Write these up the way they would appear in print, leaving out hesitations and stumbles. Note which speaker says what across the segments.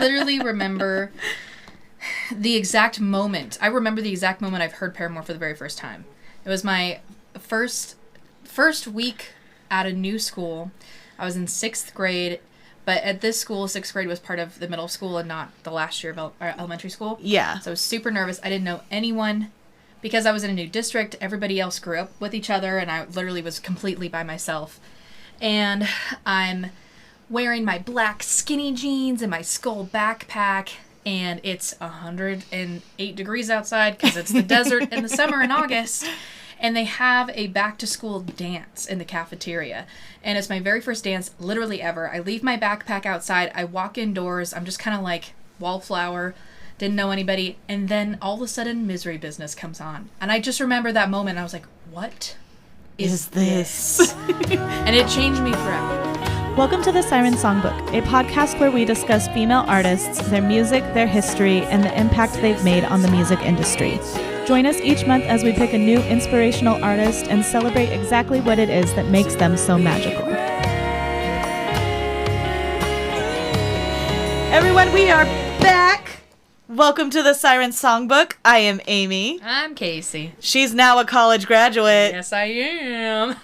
Speaker 1: literally remember the exact moment. I remember the exact moment I've heard Paramore for the very first time. It was my first week at a new school. I was in 6th grade, but at this school, 6th grade was part of the middle school and not the last year of elementary school.
Speaker 2: Yeah.
Speaker 1: So I was super nervous. I didn't know anyone. Because I was in a new district, everybody else grew up with each other, and I literally was completely by myself. And I'm wearing my black skinny jeans and my skull backpack, and it's 108 degrees outside because it's the desert in the summer in August. And they have a back-to-school dance in the cafeteria. And it's my very first dance, literally ever. I leave my backpack outside. I walk indoors. I'm just kind of like wallflower. Didn't know anybody. And then all of a sudden, Misery Business comes on. And I just remember that moment. I was like, what is this? And it changed me forever.
Speaker 3: Welcome to the Siren Songbook, a podcast where we discuss female artists, their music, their history, and the impact they've made on the music industry. Join us each month as we pick a new inspirational artist and celebrate exactly what it is that makes them so magical.
Speaker 2: Everyone, we are back. Welcome to the Siren Songbook. I am Amy.
Speaker 1: I'm Kasey.
Speaker 2: She's now a college graduate.
Speaker 1: Yes, I am.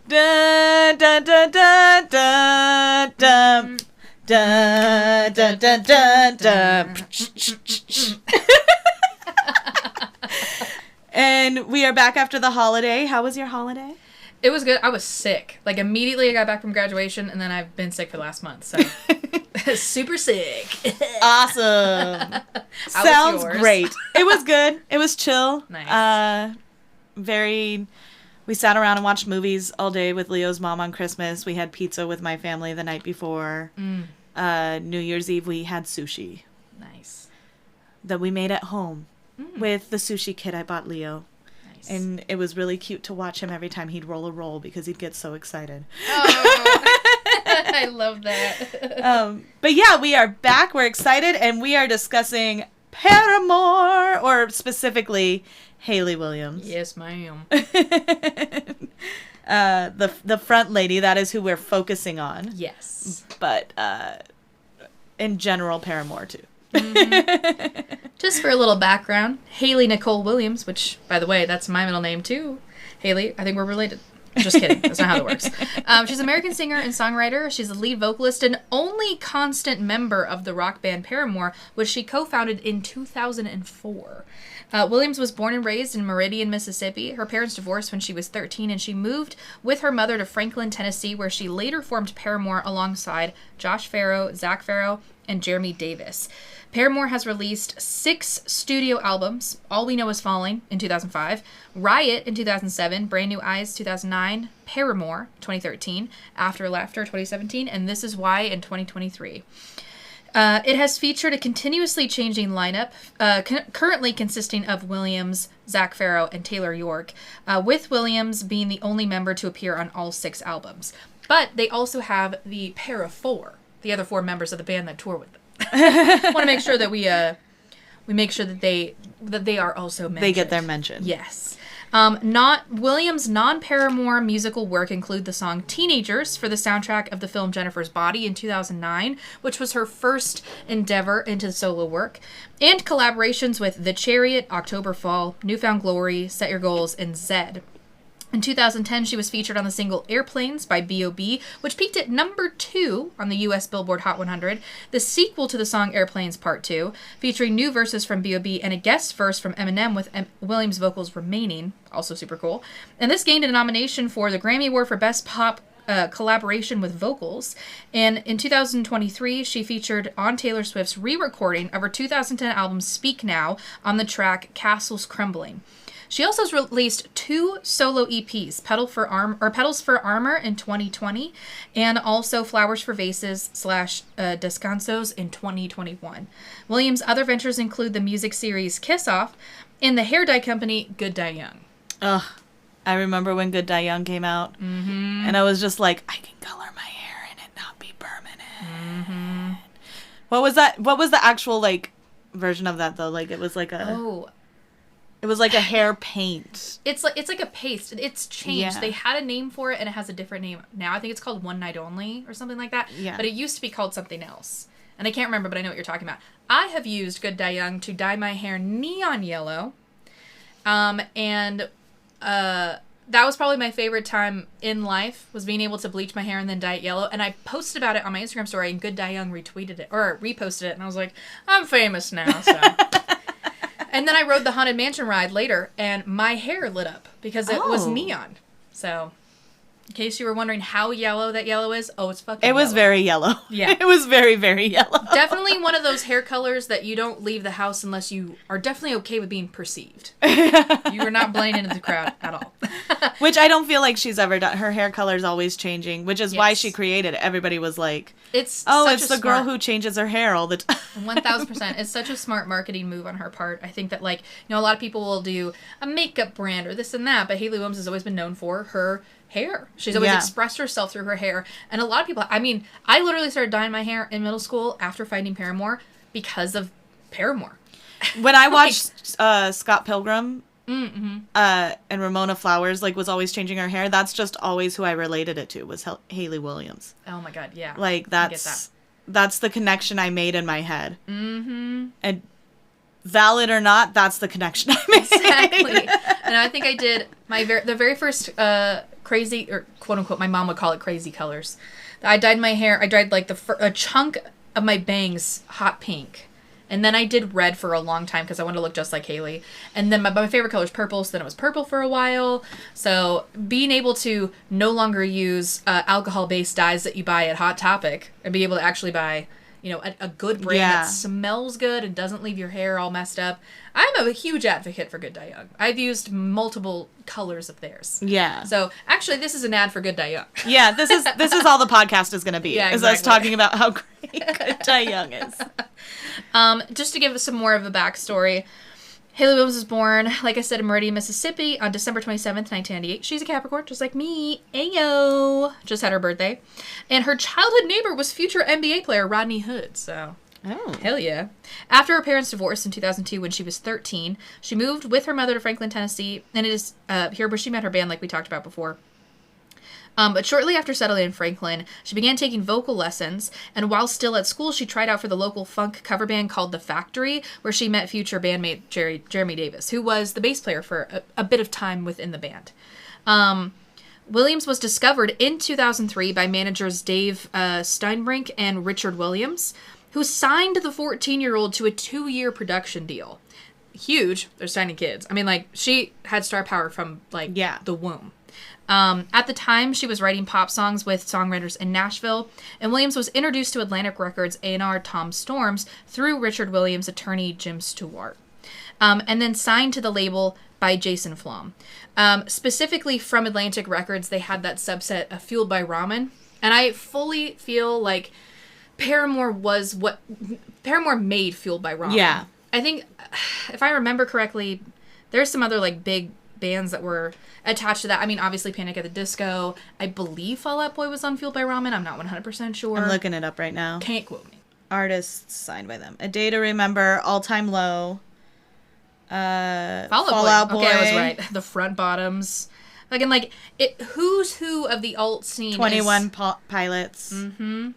Speaker 2: Dun, dun, dun, dun, dun, dun. Dun, dun, dun, dun, dun. And we are back after the holiday. How was your holiday?
Speaker 1: It was good. I was sick. Like, immediately I got back from graduation, and then I've been sick for the last month, so. Super sick.
Speaker 2: Awesome. Sounds great. It was good. It was chill.
Speaker 1: Nice.
Speaker 2: We sat around and watched movies all day with Leo's mom on Christmas. We had pizza with my family the night before. New Year's Eve, we had sushi.
Speaker 1: Nice.
Speaker 2: That we made at home with the sushi kit I bought Leo.
Speaker 1: Nice.
Speaker 2: And it was really cute to watch him every time he'd roll a roll because he'd get so excited.
Speaker 1: Oh, I love that.
Speaker 2: But yeah, we are back. We're excited, and we are discussing Paramore, or specifically Hayley Williams.
Speaker 1: Yes, ma'am.
Speaker 2: The front lady, that is who we're focusing on.
Speaker 1: Yes.
Speaker 2: But in general, Paramore too.
Speaker 1: Mm-hmm. Just for a little background, Hayley Nicole Williams, which, by the way, that's my middle name too. Hayley, I think we're related. Just kidding. That's not how that works. She's an American singer and songwriter. She's the lead vocalist and only constant member of the rock band Paramore, which she co-founded in 2004. Williams was born and raised in Meridian, Mississippi. Her parents divorced when she was 13, and she moved with her mother to Franklin, Tennessee, where she later formed Paramore alongside Josh Farro, Zach Farro, and Jeremy Davis. Paramore has released 6 studio albums. All We Know Is Falling in 2005, Riot in 2007, Brand New Eyes 2009, Paramore 2013, After Laughter 2017, and This Is Why in 2023. It has featured a continuously changing lineup, currently consisting of Williams, Zach Farro, and Taylor York, with Williams being the only member to appear on all 6 albums. But they also have the Para-4, the other 4 members of the band that tour with them. Want to make sure that we make sure that they are also mentioned.
Speaker 2: They get their mention.
Speaker 1: Yes. Williams' non-Paramore musical work include the song Teenagers for the soundtrack of the film Jennifer's Body in 2009, which was her first endeavor into solo work, and collaborations with The Chariot, October Fall, Newfound Glory, Set Your Goals, and Zed. In 2010, she was featured on the single Airplanes by B.O.B., which peaked at number 2 on the U.S. Billboard Hot 100, the sequel to the song Airplanes Part 2, featuring new verses from B.O.B. and a guest verse from Eminem with Williams' vocals remaining, also super cool. And this gained a nomination for the Grammy Award for Best Pop collaboration with vocals. And in 2023, she featured on Taylor Swift's re-recording of her 2010 album Speak Now on the track Castles Crumbling. She also has released 2 solo EPs, Petals for Armor in 2020, and also Flowers for Vases / Descansos in 2021. Williams' other ventures include the music series Kiss Off and the hair dye company Good Dye Young.
Speaker 2: Ugh, I remember when Good Dye Young came out, and I was just like, I can color my hair and it not be permanent.
Speaker 1: Mm-hmm.
Speaker 2: What was that? What was the actual, version of that, though? Like, it was like a...
Speaker 1: Oh,
Speaker 2: it was like a hair paint.
Speaker 1: It's like a paste. It's changed.
Speaker 2: Yeah.
Speaker 1: They had a name for it, and it has a different name now. I think it's called One Night Only or something like that.
Speaker 2: Yeah.
Speaker 1: But it used to be called something else. and I can't remember, but I know what you're talking about. I have used Good Die Young to dye my hair neon yellow. That was probably my favorite time in life, was being able to bleach my hair and then dye it yellow. And I posted about it on my Instagram story, and Good Die Young retweeted it, or reposted it, and I was like, I'm famous now, so. And then I rode the Haunted Mansion ride later, and my hair lit up because it was neon. So, in case you were wondering how yellow that yellow is, it's fucking
Speaker 2: It was
Speaker 1: yellow.
Speaker 2: very yellow.
Speaker 1: Yeah.
Speaker 2: It was very, very yellow.
Speaker 1: Definitely one of those hair colors that you don't leave the house unless you are definitely okay with being perceived. You are not blending into the crowd at all.
Speaker 2: Which I don't feel like she's ever done. Her hair color is always changing, which is why she created it. Everybody was like,
Speaker 1: it's
Speaker 2: it's the girl who changes her hair all the time.
Speaker 1: 1,000%. It's such a smart marketing move on her part. I think that, like, a lot of people will do a makeup brand or this and that, but Hayley Williams has always been known for her hair. She's always expressed herself through her hair. And a lot of people, I literally started dyeing my hair in middle school after finding Paramore because of Paramore.
Speaker 2: When I watched Scott Pilgrim and Ramona Flowers, was always changing her hair, that's just always who I related it to, was Hayley Williams.
Speaker 1: Oh my God, yeah.
Speaker 2: That's the connection I made in my head. Mm-hmm. And valid or not, that's the connection I made.
Speaker 1: Exactly. And I think I did the very first crazy, or quote unquote, my mom would call it crazy colors. I dyed my hair, I dyed a chunk of my bangs hot pink. And then I did red for a long time because I wanted to look just like Hayley. And then my favorite color is purple, so then it was purple for a while. So being able to no longer use alcohol-based dyes that you buy at Hot Topic and be able to actually buy, a good brand that smells good and doesn't leave your hair all messed up. I'm a huge advocate for Good Die Young. I've used multiple colors of theirs.
Speaker 2: Yeah.
Speaker 1: So actually, this is an ad for Good Die Young.
Speaker 2: Yeah, this is all the podcast is going to be.
Speaker 1: Yeah,
Speaker 2: exactly. Is us talking about how great Good Die Young is.
Speaker 1: Just to give us some more of a backstory, Hayley Williams was born, like I said, in Meridian, Mississippi on December 27th, 1998. She's a Capricorn, just like me. Ayo! Just had her birthday. And her childhood neighbor was future NBA player Rodney Hood, so... Oh. Hell yeah. After her parents divorced in 2002 when she was 13, she moved with her mother to Franklin, Tennessee, and it is here where she met her band like we talked about before. But shortly after settling in Franklin, she began taking vocal lessons, and while still at school, she tried out for the local funk cover band called The Factory, where she met future bandmate Jeremy Davis, who was the bass player for a bit of time within the band. Williams was discovered in 2003 by managers Dave Steinbrink and Richard Williams, who signed the 14-year-old to a 2-year production deal. Huge. They're signing kids. She had star power from, the womb. At the time, she was writing pop songs with songwriters in Nashville, and Williams was introduced to Atlantic Records A&R Tom Storms through Richard Williams' attorney Jim Stewart, and then signed to the label by Jason Flom. Specifically from Atlantic Records, they had that subset of Fueled by Ramen, and I fully feel like Paramore made Fueled by Ramen. Yeah. I think, if I remember correctly, there's some other, big bands that were attached to that. Obviously Panic at the Disco. I believe Fall Out Boy was on Fueled by Ramen. I'm not 100% sure.
Speaker 2: I'm looking it up right now.
Speaker 1: Can't quote me.
Speaker 2: Artists signed by them. A Day to Remember, All Time Low,
Speaker 1: Fall Out Boy. Okay, I was right. The Front Bottoms. Who's who of the alt scene
Speaker 2: 21 Pilots.
Speaker 1: Mm-hmm.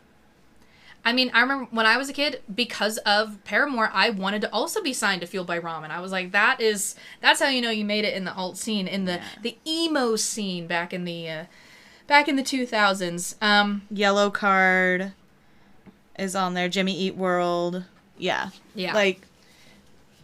Speaker 1: I remember when I was a kid, because of Paramore, I wanted to also be signed to Fueled by Ramen. I was like, that's how you know you made it in the alt scene, in the emo scene back in the 2000s.
Speaker 2: Yellow Card is on there. Jimmy Eat World. Yeah. Yeah. It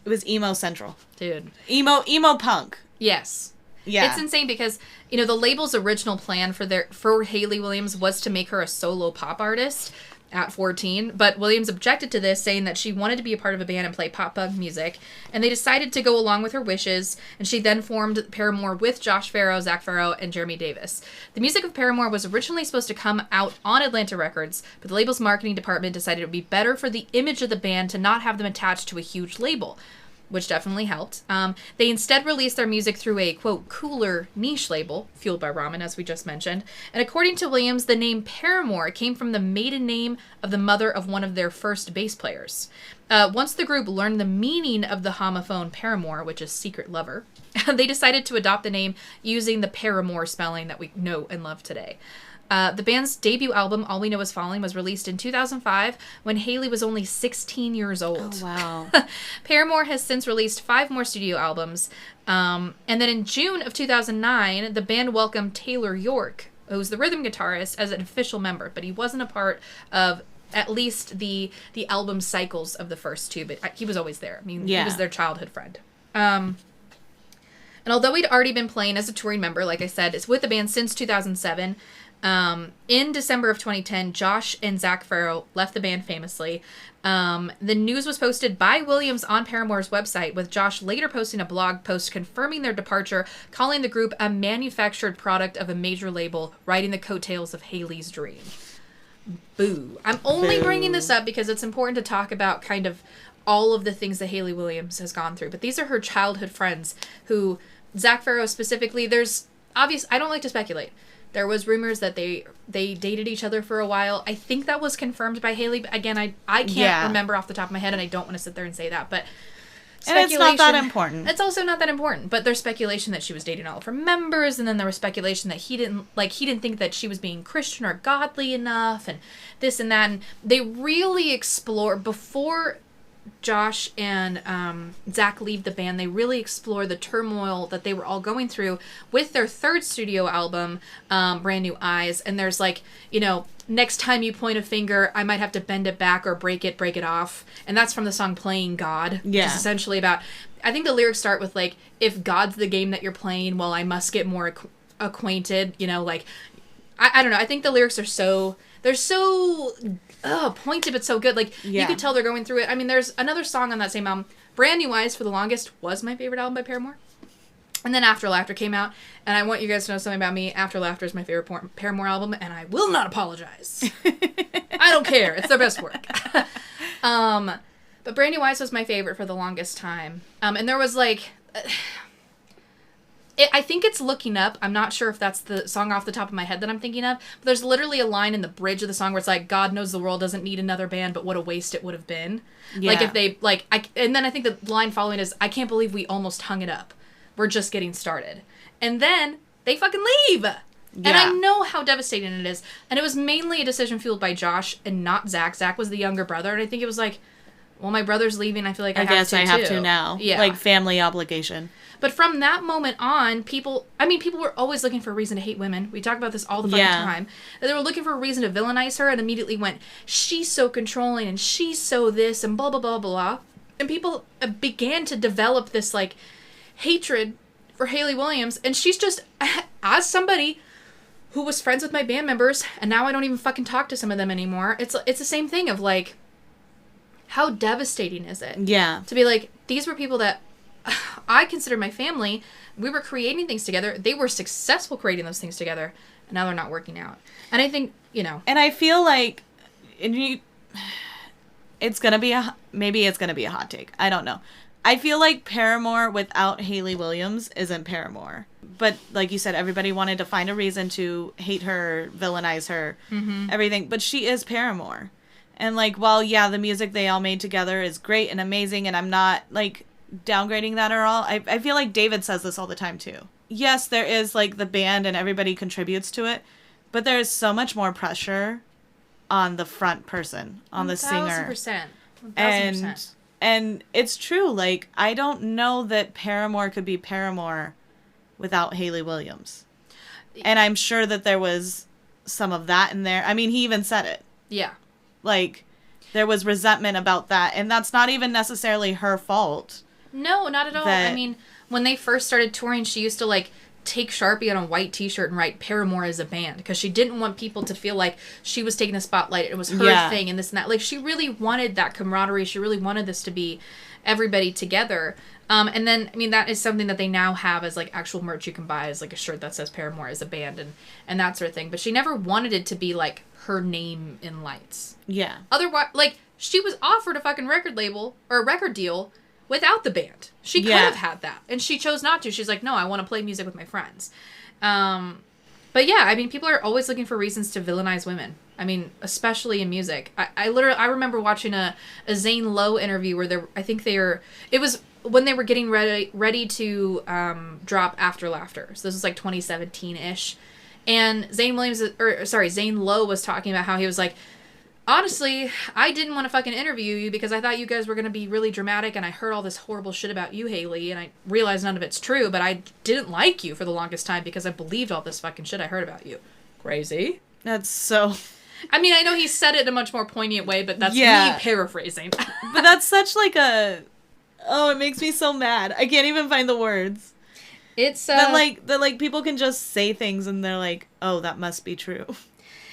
Speaker 2: was emo central.
Speaker 1: Dude.
Speaker 2: Emo punk.
Speaker 1: Yes.
Speaker 2: Yeah.
Speaker 1: It's insane because, the label's original plan for Hayley Williams was to make her a solo pop artist at 14, but Williams objected to this, saying that she wanted to be a part of a band and play pop punk music, and they decided to go along with her wishes, and she then formed Paramore with Josh Farrow, Zach Farrow, and Jeremy Davis. The music of Paramore was originally supposed to come out on Atlantic Records, but the label's marketing department decided it would be better for the image of the band to not have them attached to a huge label, which definitely helped. They instead released their music through a, quote, cooler niche label, Fueled by Ramen, as we just mentioned. And according to Williams, the name Paramore came from the maiden name of the mother of one of their first bass players. Once the group learned the meaning of the homophone Paramore, which is secret lover, they decided to adopt the name using the Paramore spelling that we know and love today. The band's debut album, All We Know Is Falling, was released in 2005 when Hayley was only 16 years old.
Speaker 2: Oh, wow.
Speaker 1: Paramore has since released 5 more studio albums. And then in June of 2009, the band welcomed Taylor York, who's the rhythm guitarist, as an official member, but he wasn't a part of at least the album cycles of the first 2, but he was always there. I mean, he was their childhood friend. And although he'd already been playing as a touring member, like I said, it's with the band since 2007. In December of 2010, Josh and Zach Farrow left the band famously. The news was posted by Williams on Paramore's website, with Josh later posting a blog post confirming their departure, calling the group a manufactured product of a major label, riding the coattails of Hayley's dream. Boo. I'm only bringing this up because it's important to talk about kind of all of the things that Hayley Williams has gone through. But these are her childhood friends who, Zach Farrow specifically, there's obvious, I don't like to speculate. There was rumors that they dated each other for a while. I think that was confirmed by Hayley. But again, I can't remember off the top of my head, and I don't want to sit there and say that. But
Speaker 2: and it's not that important.
Speaker 1: It's also not that important. But there's speculation that she was dating all of her members, and then there was speculation that he didn't think that she was being Christian or godly enough, and this and that. And they really explore, before Josh and Zach leave the band, they really explore the turmoil that they were all going through with their 3rd studio album, Brand New Eyes. And there's like, next time you point a finger, I might have to bend it back or break it off. And that's from the song Playing God.
Speaker 2: Yeah.
Speaker 1: Which is essentially about, I think the lyrics start with like, if God's the game that you're playing, well, I must get more acquainted, like, I don't know. I think the lyrics are they're so pointed but so good. Like, you could tell they're going through it. I mean, there's another song on that same album. Brand New Eyes, for the longest, was my favorite album by Paramore. And then After Laughter came out. And I want you guys to know something about me. After Laughter is my favorite Paramore album, and I will not apologize. I don't care. It's their best work. But Brand New Eyes was my favorite for the longest time. And there was like... I think it's Looking Up. I'm not sure if that's the song off the top of my head that I'm thinking of. But there's literally a line in the bridge of the song where it's like, God knows the world doesn't need another band, but what a waste it would have been. Yeah. Like if they, and then I think the line following is, I can't believe we almost hung it up. We're just getting started. And then they fucking leave. Yeah. And I know how devastating it is. And it was mainly a decision fueled by Josh and not Zach. Zach was the younger brother. And I think it was like, well, my brother's leaving. I feel like I have to
Speaker 2: now.
Speaker 1: Yeah.
Speaker 2: Like family obligation.
Speaker 1: But from that moment on, people were always looking for a reason to hate women. We talk about this all the fucking time. They were looking for a reason to villainize her and immediately went, she's so controlling and she's so this and blah, blah, blah, blah. And people began to develop this, like, hatred for Hayley Williams. And she's just, as somebody who was friends with my band members, and now I don't even fucking talk to some of them anymore, it's the same thing of, like, how devastating is it?
Speaker 2: Yeah.
Speaker 1: To be like, these were people that I consider my family. We were creating things together. They were successful creating those things together. And now they're not working out. And I think, And
Speaker 2: I feel like, it's going to be maybe it's going to be a hot take. I don't know. I feel like Paramore without Hayley Williams isn't Paramore. But like you said, everybody wanted to find a reason to hate her, villainize her, everything. But she is Paramore. And like, while, the music they all made together is great and amazing, and I'm not, like, downgrading that at all. I feel like David says this all the time too. Yes, there is like the band and everybody contributes to it, but there is so much more pressure on the front person, on the singer.
Speaker 1: 1,000%.
Speaker 2: 1,000%. And it's true. Like, I don't know that Paramore could be Paramore without Hayley Williams. And I'm sure that there was some of that in there. I mean, he even said it.
Speaker 1: Yeah.
Speaker 2: Like, there was resentment about that, and that's not even necessarily her fault.
Speaker 1: No, not at all. I mean, when they first started touring, she used to, like, take Sharpie on a white t-shirt and write Paramore as a band, because she didn't want people to feel like she was taking the spotlight. It was her thing and this and that. Like, she really wanted that camaraderie. She really wanted this to be everybody together. And then, I mean, that is something that they now have as, like, actual merch you can buy, as, like, a shirt that says Paramore as a band and that sort of thing. But she never wanted it to be, like, her name in lights.
Speaker 2: Yeah.
Speaker 1: Otherwise, like, she was offered a fucking record label or a record deal without the band. She could have had that. And she chose not to. She's like, no, I want to play music with my friends. But yeah, I mean, people are always looking for reasons to villainize women. I mean, especially in music. I remember watching a Zane Lowe interview where it was when they were getting ready to drop After Laughter. So this was like 2017-ish. And Zane Lowe was talking about how he was like, honestly, I didn't want to fucking interview you because I thought you guys were going to be really dramatic, and I heard all this horrible shit about you, Hayley, and I realized none of it's true, but I didn't like you for the longest time because I believed all this fucking shit I heard about you. Crazy.
Speaker 2: That's so...
Speaker 1: I mean, I know he said it in a much more poignant way, but that's me paraphrasing.
Speaker 2: But that's such like a... Oh, it makes me so mad. I can't even find the words.
Speaker 1: It's,
Speaker 2: that people can just say things and they're like, oh, that must be true.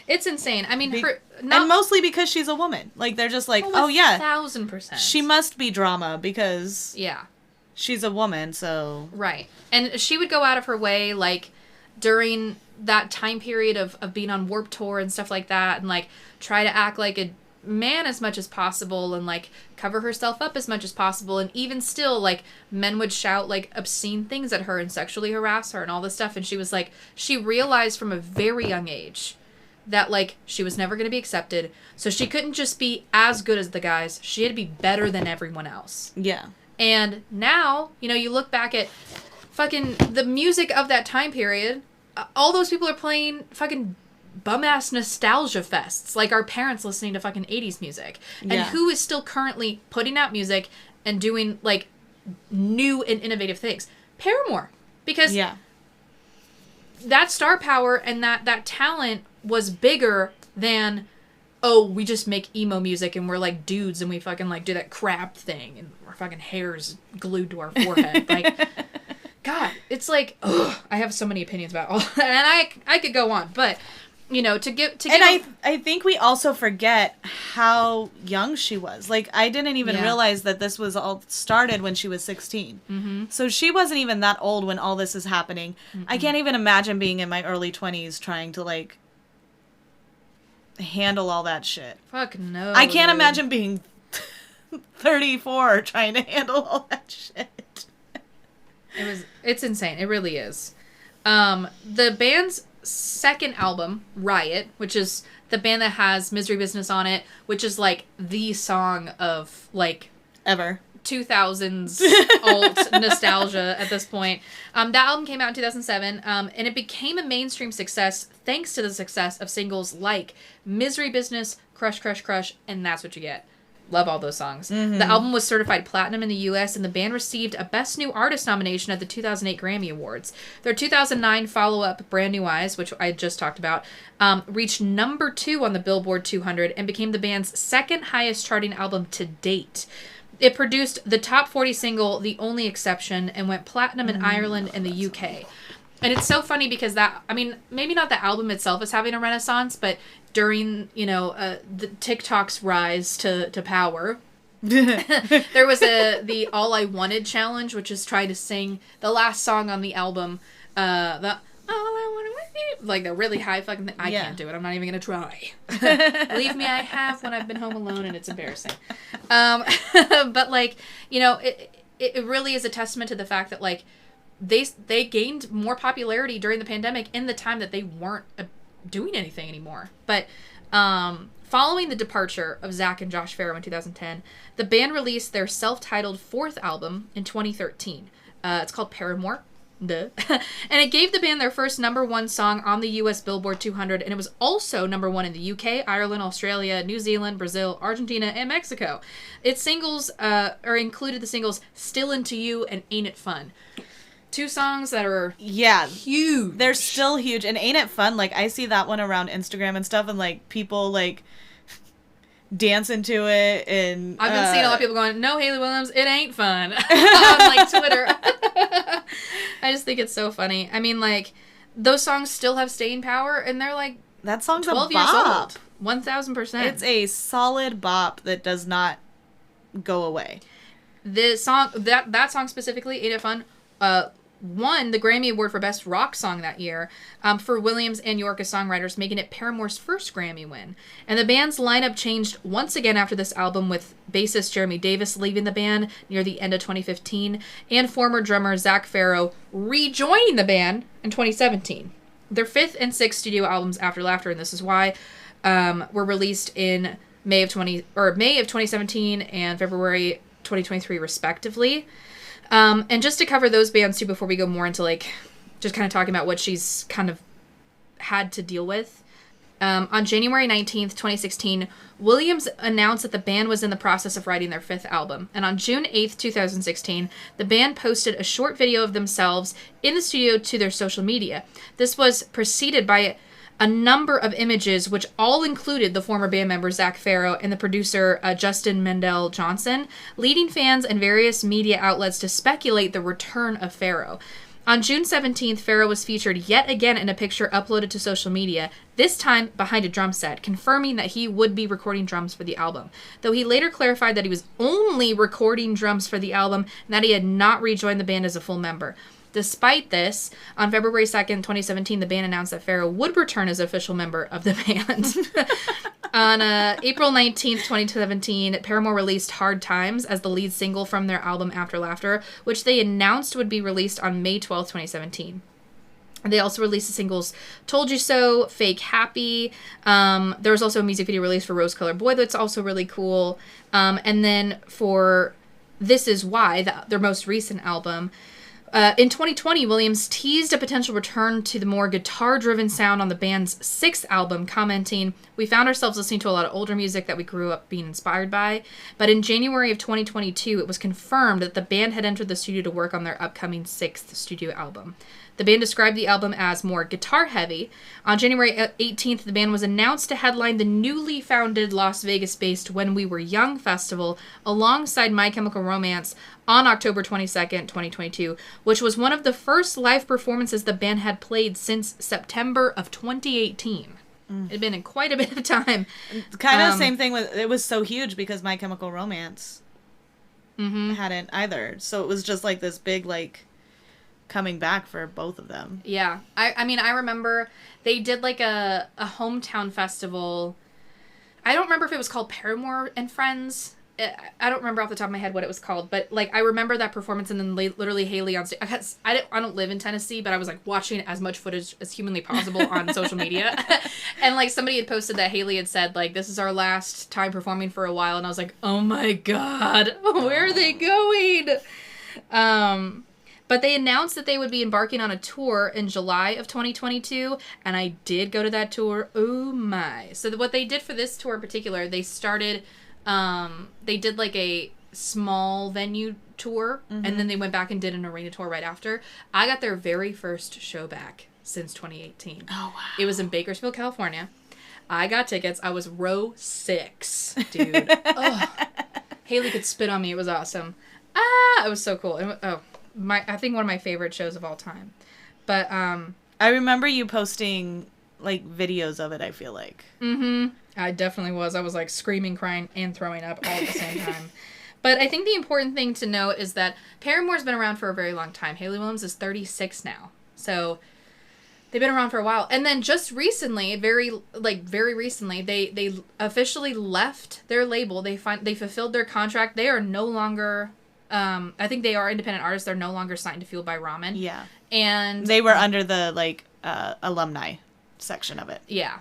Speaker 1: It's insane. I mean,
Speaker 2: and mostly because she's a woman. Like, they're just like, oh yeah.
Speaker 1: 1,000%.
Speaker 2: She must be drama because...
Speaker 1: Yeah.
Speaker 2: She's a woman, so...
Speaker 1: Right. And she would go out of her way, like, during that time period of being on Warped Tour and stuff like that, and, like, try to act like a man as much as possible, and, like, cover herself up as much as possible, and even still, like, men would shout, like, obscene things at her and sexually harass her and all this stuff, and she was like, she realized from a very young age that, like, she was never going to be accepted, so she couldn't just be as good as the guys, she had to be better than everyone else.
Speaker 2: Yeah.
Speaker 1: And now, you know, you look back at fucking the music of that time period, all those people are playing fucking bum-ass nostalgia fests, like our parents listening to fucking 80s music. And who is still currently putting out music and doing, like, new and innovative things? Paramore. Because that star power and that talent was bigger than, oh, we just make emo music and we're, like, dudes and we fucking, like, do that crab thing and our fucking hair's glued to our forehead. Like... God, it's like, ugh, I have so many opinions about all that, and I could go on, but, you know,
Speaker 2: I think we also forget how young she was. Like, I didn't even realize that this was all started when she was 16. Mm-hmm. So she wasn't even that old when all this is happening. Mm-hmm. I can't even imagine being in my early 20s trying to, like, handle all that shit.
Speaker 1: Fuck no.
Speaker 2: I can't imagine being 34 trying to handle all that shit.
Speaker 1: It's insane. It really is. The band's second album, Riot, which is the band that has Misery Business on it, which is like the song of like
Speaker 2: ever
Speaker 1: 2000s alt nostalgia at this point. That album came out in 2007, and it became a mainstream success thanks to the success of singles like Misery Business, Crush, Crush, Crush, and That's What You Get. Love all those songs. Mm-hmm. The album was certified platinum in the U.S., and the band received a Best New Artist nomination at the 2008 Grammy Awards. Their 2009 follow-up, Brand New Eyes, which I just talked about, reached number 2 on the Billboard 200 and became the band's second highest charting album to date. It produced the top 40 single, The Only Exception, and went platinum in Ireland and the UK. And it's so funny because maybe not the album itself is having a renaissance, but during, you know, the TikTok's rise to power, there was the All I Wanted challenge, which is trying to sing the last song on the album, the All I Wanted With You, like the really high fucking thing. I can't do it. I'm not even going to try. Believe me, I have when I've been home alone, and it's embarrassing. But, like, you know, it really is a testament to the fact that, like, they gained more popularity during the pandemic in the time that they weren't doing anything anymore. But following the departure of Zach and Josh Farrow in 2010, the band released their self-titled 4th album in 2013. It's called Paramore. Duh. And it gave the band their first number 1 song on the US Billboard 200, and it was also number 1 in the UK, Ireland, Australia, New Zealand, Brazil, Argentina, and Mexico. Its singles included the singles Still Into You and Aint It Fun. 2 songs that are huge.
Speaker 2: They're still huge. And Ain't It Fun? Like, I see that one around Instagram and stuff, and, like, people, like, dance into it. And
Speaker 1: I've been seeing a lot of people going, no, Hayley Williams, it ain't fun. On, like, Twitter. I just think it's so funny. I mean, like, those songs still have staying power, and they're, like,
Speaker 2: that song's
Speaker 1: 12
Speaker 2: a
Speaker 1: years
Speaker 2: bop.
Speaker 1: old. 1,000%.
Speaker 2: It's a solid bop that does not go away.
Speaker 1: The song, that song specifically, Ain't It Fun, won the Grammy Award for Best Rock Song that year for Williams and York as songwriters, making it Paramore's first Grammy win. And the band's lineup changed once again after this album, with bassist Jeremy Davis leaving the band near the end of 2015, and former drummer Zach Farrow rejoining the band in 2017. Their 5th and 6th studio albums after Laughter and This Is Why were released in May of 2017 and February 2023 respectively. And just to cover those bands too before we go more into, like, just kind of talking about what she's kind of had to deal with. On January 19th, 2016, Williams announced that the band was in the process of writing their 5th album. And on June 8th, 2016, the band posted a short video of themselves in the studio to their social media. This was preceded by a number of images, which all included the former band member Zach Farrow and the producer Justin Mendel Johnson, leading fans and various media outlets to speculate the return of Farrow. On June 17th, Farrow was featured yet again in a picture uploaded to social media, this time behind a drum set, confirming that he would be recording drums for the album, though he later clarified that he was only recording drums for the album and that he had not rejoined the band as a full member. Despite this, on February 2nd, 2017, the band announced that Farrow would return as an official member of the band. On April 19th, 2017, Paramore released Hard Times as the lead single from their album After Laughter, which they announced would be released on May 12th, 2017. They also released the singles Told You So, Fake Happy. There was also a music video released for Rose Colored Boy that's also really cool. And then for This Is Why, their most recent album, in 2020, Williams teased a potential return to the more guitar-driven sound on the band's 6th album, commenting, "We found ourselves listening to a lot of older music that we grew up being inspired by." But in January of 2022, it was confirmed that the band had entered the studio to work on their upcoming 6th studio album. The band described the album as more guitar-heavy. On January 18th, the band was announced to headline the newly founded Las Vegas-based When We Were Young festival alongside My Chemical Romance on October 22nd, 2022, which was one of the first live performances the band had played since September of 2018. It had been in quite a bit of time.
Speaker 2: Kind of the same thing with, it was so huge because My Chemical Romance hadn't either. So it was just like this big, like, coming back for both of them.
Speaker 1: Yeah. I mean, I remember they did like a hometown festival. I don't remember if it was called Paramore and Friends. I don't remember off the top of my head what it was called, but like I remember that performance, and then literally Hayley on stage. I don't live in Tennessee, but I was like watching as much footage as humanly possible on social media, and like somebody had posted that Hayley had said like, "This is our last time performing for a while," and I was like, "Oh my god, where are they going?" But they announced that they would be embarking on a tour in July of 2022, and I did go to that tour. Oh my! So what they did for this tour in particular, they started. They did like a small venue tour, and then they went back and did an arena tour right after. I got their very first show back since 2018. Oh, wow. It was in Bakersfield, California. I got tickets. I was row 6, dude. Hayley could spit on me. It was awesome. It was so cool. I think one of my favorite shows of all time. But,
Speaker 2: I remember you posting, like, videos of it, I feel like.
Speaker 1: I definitely was. I was like screaming, crying, and throwing up all at the same time. But I think the important thing to note is that Paramore's been around for a very long time. Hayley Williams is 36 now. So they've been around for a while. And then just recently, very recently, they officially left their label. They fulfilled their contract. They are no longer I think they are independent artists. They're no longer signed to Fueled by Ramen. Yeah. And
Speaker 2: they were under the alumni section of it.
Speaker 1: Yeah.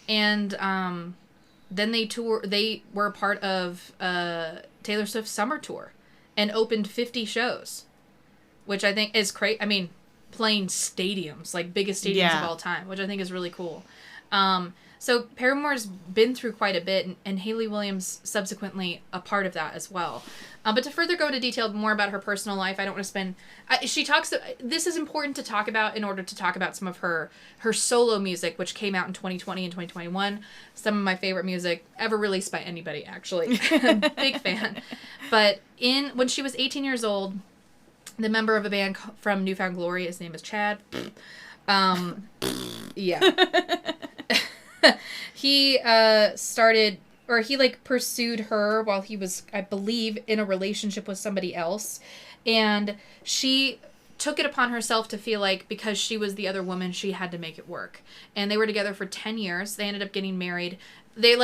Speaker 1: And then they were a part of Taylor Swift's summer tour and opened 50 shows, which I think is crazy. I mean, playing stadiums, like biggest stadiums of all time, which I think is really cool. So Paramore's been through quite a bit, and Hayley Williams subsequently a part of that as well. But to further go into detail more about her personal life, I don't want to spend... this is important to talk about in order to talk about some of her solo music, which came out in 2020 and 2021. Some of my favorite music ever released by anybody, actually. Big fan. But when she was 18 years old, the member of a band from New Found Glory, his name is Chad. Yeah. He pursued her while he was, I believe, in a relationship with somebody else. And she took it upon herself to feel like because she was the other woman, she had to make it work. And they were together for 10 years. They ended up getting married. They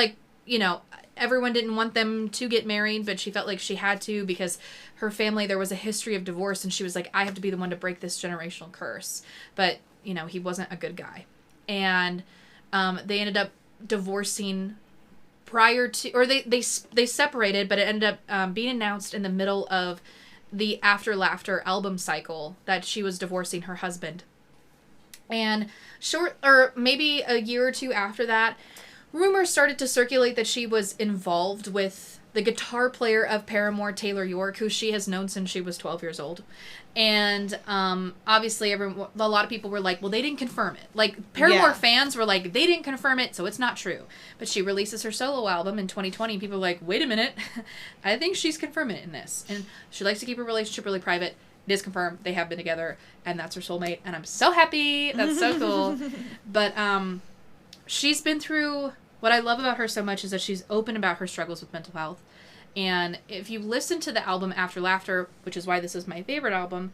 Speaker 1: everyone didn't want them to get married, but she felt like she had to because her family, there was a history of divorce. And she was like, I have to be the one to break this generational curse. But, he wasn't a good guy. And they ended up divorcing prior to, or they separated, but it ended up being announced in the middle of the After Laughter album cycle that she was divorcing her husband. And or maybe a year or two after that, rumors started to circulate that she was involved with the guitar player of Paramore, Taylor York, who she has known since she was 12 years old. And obviously, a lot of people were like, well, they didn't confirm it. Like, Paramore fans were like, they didn't confirm it, so it's not true. But she releases her solo album in 2020, and people are like, wait a minute, I think she's confirming it in this. And she likes to keep her relationship really private. It is confirmed. They have been together, and that's her soulmate. And I'm so happy. That's so cool. But she's been through... What I love about her so much is that she's open about her struggles with mental health. And if you listen to the album After Laughter, which is why this is my favorite album,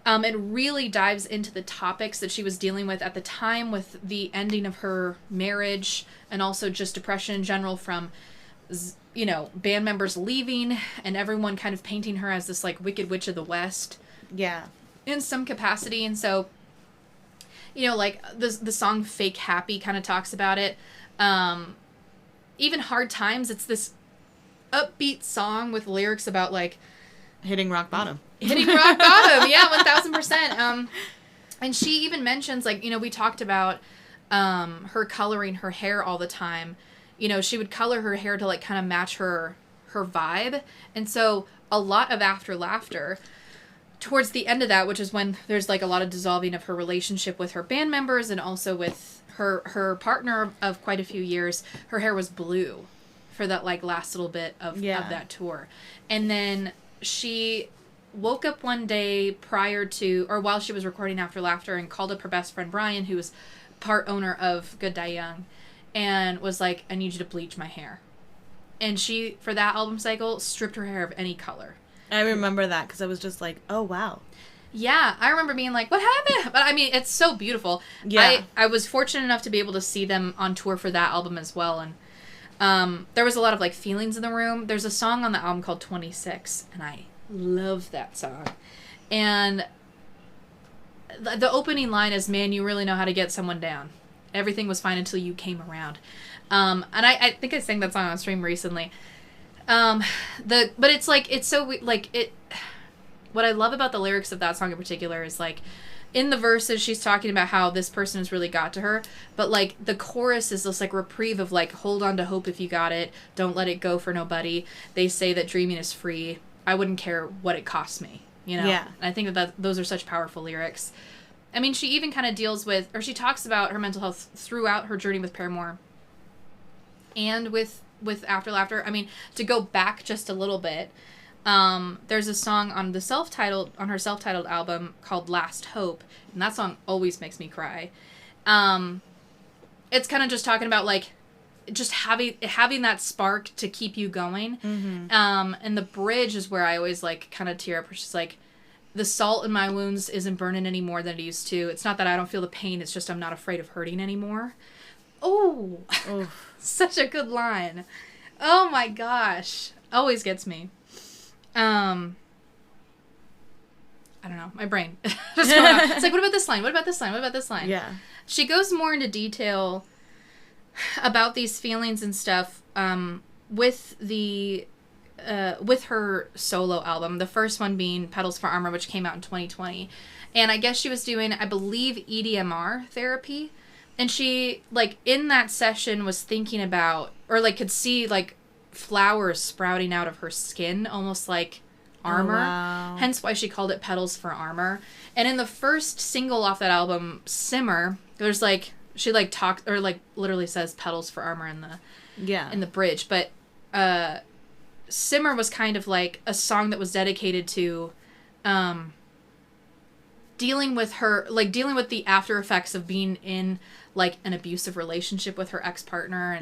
Speaker 1: it really dives into the topics that she was dealing with at the time with the ending of her marriage and also just depression in general from... you know, band members leaving and everyone kind of painting her as this, like, Wicked Witch of the West.
Speaker 2: Yeah.
Speaker 1: In some capacity. And so, you know, like, the song Fake Happy kind of talks about it. Even Hard Times, it's this upbeat song with lyrics about, like...
Speaker 2: Hitting rock bottom.
Speaker 1: Hitting rock bottom, yeah, 1,000%. And she even mentions, like, you know, we talked about her coloring her hair all the time. You know, she would color her hair to, like, kind of match her vibe. And so a lot of After Laughter, towards the end of that, which is when there's, like, a lot of dissolving of her relationship with her band members and also with her partner of quite a few years, her hair was blue for that, like, last little bit of that tour. And then she woke up one day prior to, or while she was recording After Laughter, and called up her best friend Brian, who was part owner of Good Die Young, and was like, I need you to bleach my hair. And she, for that album cycle, stripped her hair of any color.
Speaker 2: I remember that because I was just like, oh, wow.
Speaker 1: Yeah, I remember being like, what happened? But I mean, it's so beautiful.
Speaker 2: Yeah.
Speaker 1: I was fortunate enough to be able to see them on tour for that album as well. And there was a lot of, like, feelings in the room. There's a song on the album called 26, and I love that song. And the opening line is, man, you really know how to get someone down. Everything was fine until you came around. And I think I sang that song on stream recently. But it's like, it's so, like, it, what I love about the lyrics of that song in particular is, like, in the verses, she's talking about how this person has really got to her, but, like, the chorus is this, like, reprieve of, like, hold on to hope if you got it, don't let it go for nobody, they say that dreaming is free, I wouldn't care what it costs me, you know?
Speaker 2: Yeah.
Speaker 1: And I think that those are such powerful lyrics. I mean, she even kind of deals with, or she talks about her mental health throughout her journey with Paramore and with After Laughter. I mean, to go back just a little bit, there's a song on her self-titled album called Last Hope, and that song always makes me cry. It's kind of just talking about, like, just having that spark to keep you going. Mm-hmm. And the bridge is where I always, like, kind of tear up, where she's like, the salt in my wounds isn't burning any more than it used to. It's not that I don't feel the pain, it's just I'm not afraid of hurting anymore. Oh, such a good line. Oh my gosh. Always gets me. I don't know. My brain. Just going off. It's like, what about this line? What about this line? What about this line?
Speaker 2: Yeah.
Speaker 1: She goes more into detail about these feelings and stuff with her solo album. The first one being Petals for Armor, which came out in 2020. And I guess she was doing, I believe, EDMR therapy. And she, like, in that session was thinking about, or, like, could see, like, flowers sprouting out of her skin, almost like armor. Oh, wow. Hence why she called it Petals for Armor. And in the first single off that album, Simmer, there's, like, she, like, talks, or, like, literally says Petals for Armor in the bridge. But Simmer was kind of like a song that was dedicated to dealing with the after effects of being in, like, an abusive relationship with her ex-partner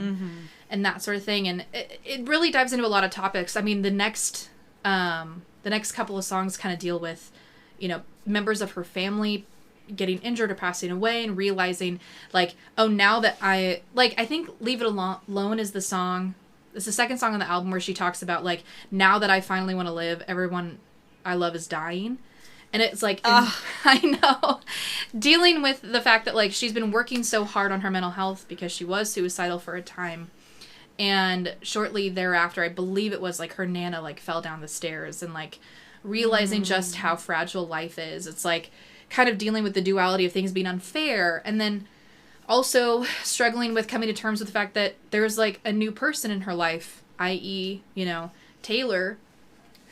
Speaker 1: and that sort of thing. And it really dives into a lot of topics. I mean, the next couple of songs kind of deal with, you know, members of her family getting injured or passing away and realizing, like, oh, now that I think Leave It Alone is the song. It's the second song on the album where she talks about, like, now that I finally want to live, everyone I love is dying. And it's like, I know, dealing with the fact that, like, she's been working so hard on her mental health because she was suicidal for a time. And shortly thereafter, I believe it was, like, her Nana, like, fell down the stairs and, like, realizing just how fragile life is. It's like, kind of dealing with the duality of things being unfair, and then also struggling with coming to terms with the fact that there's like a new person in her life, i.e., Taylor,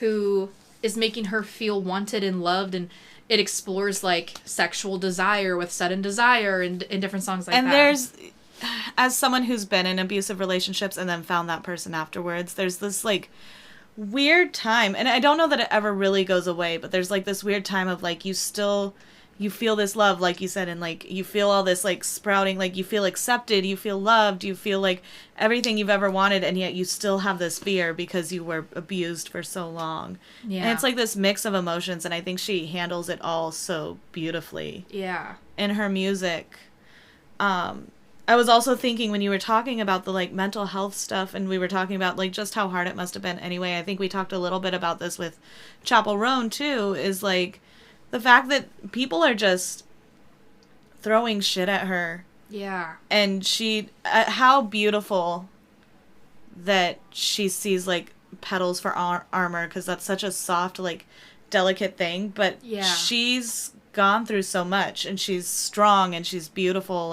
Speaker 1: who is making her feel wanted and loved, and it explores like sexual desire with sudden desire and in different songs like that.
Speaker 2: And there's, as someone who's been in abusive relationships and then found that person afterwards, there's this like weird time, and I don't know that it ever really goes away, but there's like this weird time of like you feel this love, like you said, and like you feel all this like sprouting, like you feel accepted, you feel loved, you feel like everything you've ever wanted, and yet you still have this fear because you were abused for so long. Yeah. And it's like this mix of emotions, and I think she handles it all so beautifully.
Speaker 1: Yeah.
Speaker 2: In her music. I was also thinking when you were talking about the like mental health stuff, and we were talking about like just how hard it must have been anyway. I think we talked a little bit about this with Chapel Roan too, is like the fact that people are just throwing shit at her.
Speaker 1: Yeah.
Speaker 2: And she, how beautiful that she sees like petals for armor, because that's such a soft, like delicate thing. But yeah, she's gone through so much, and she's strong, and she's beautiful,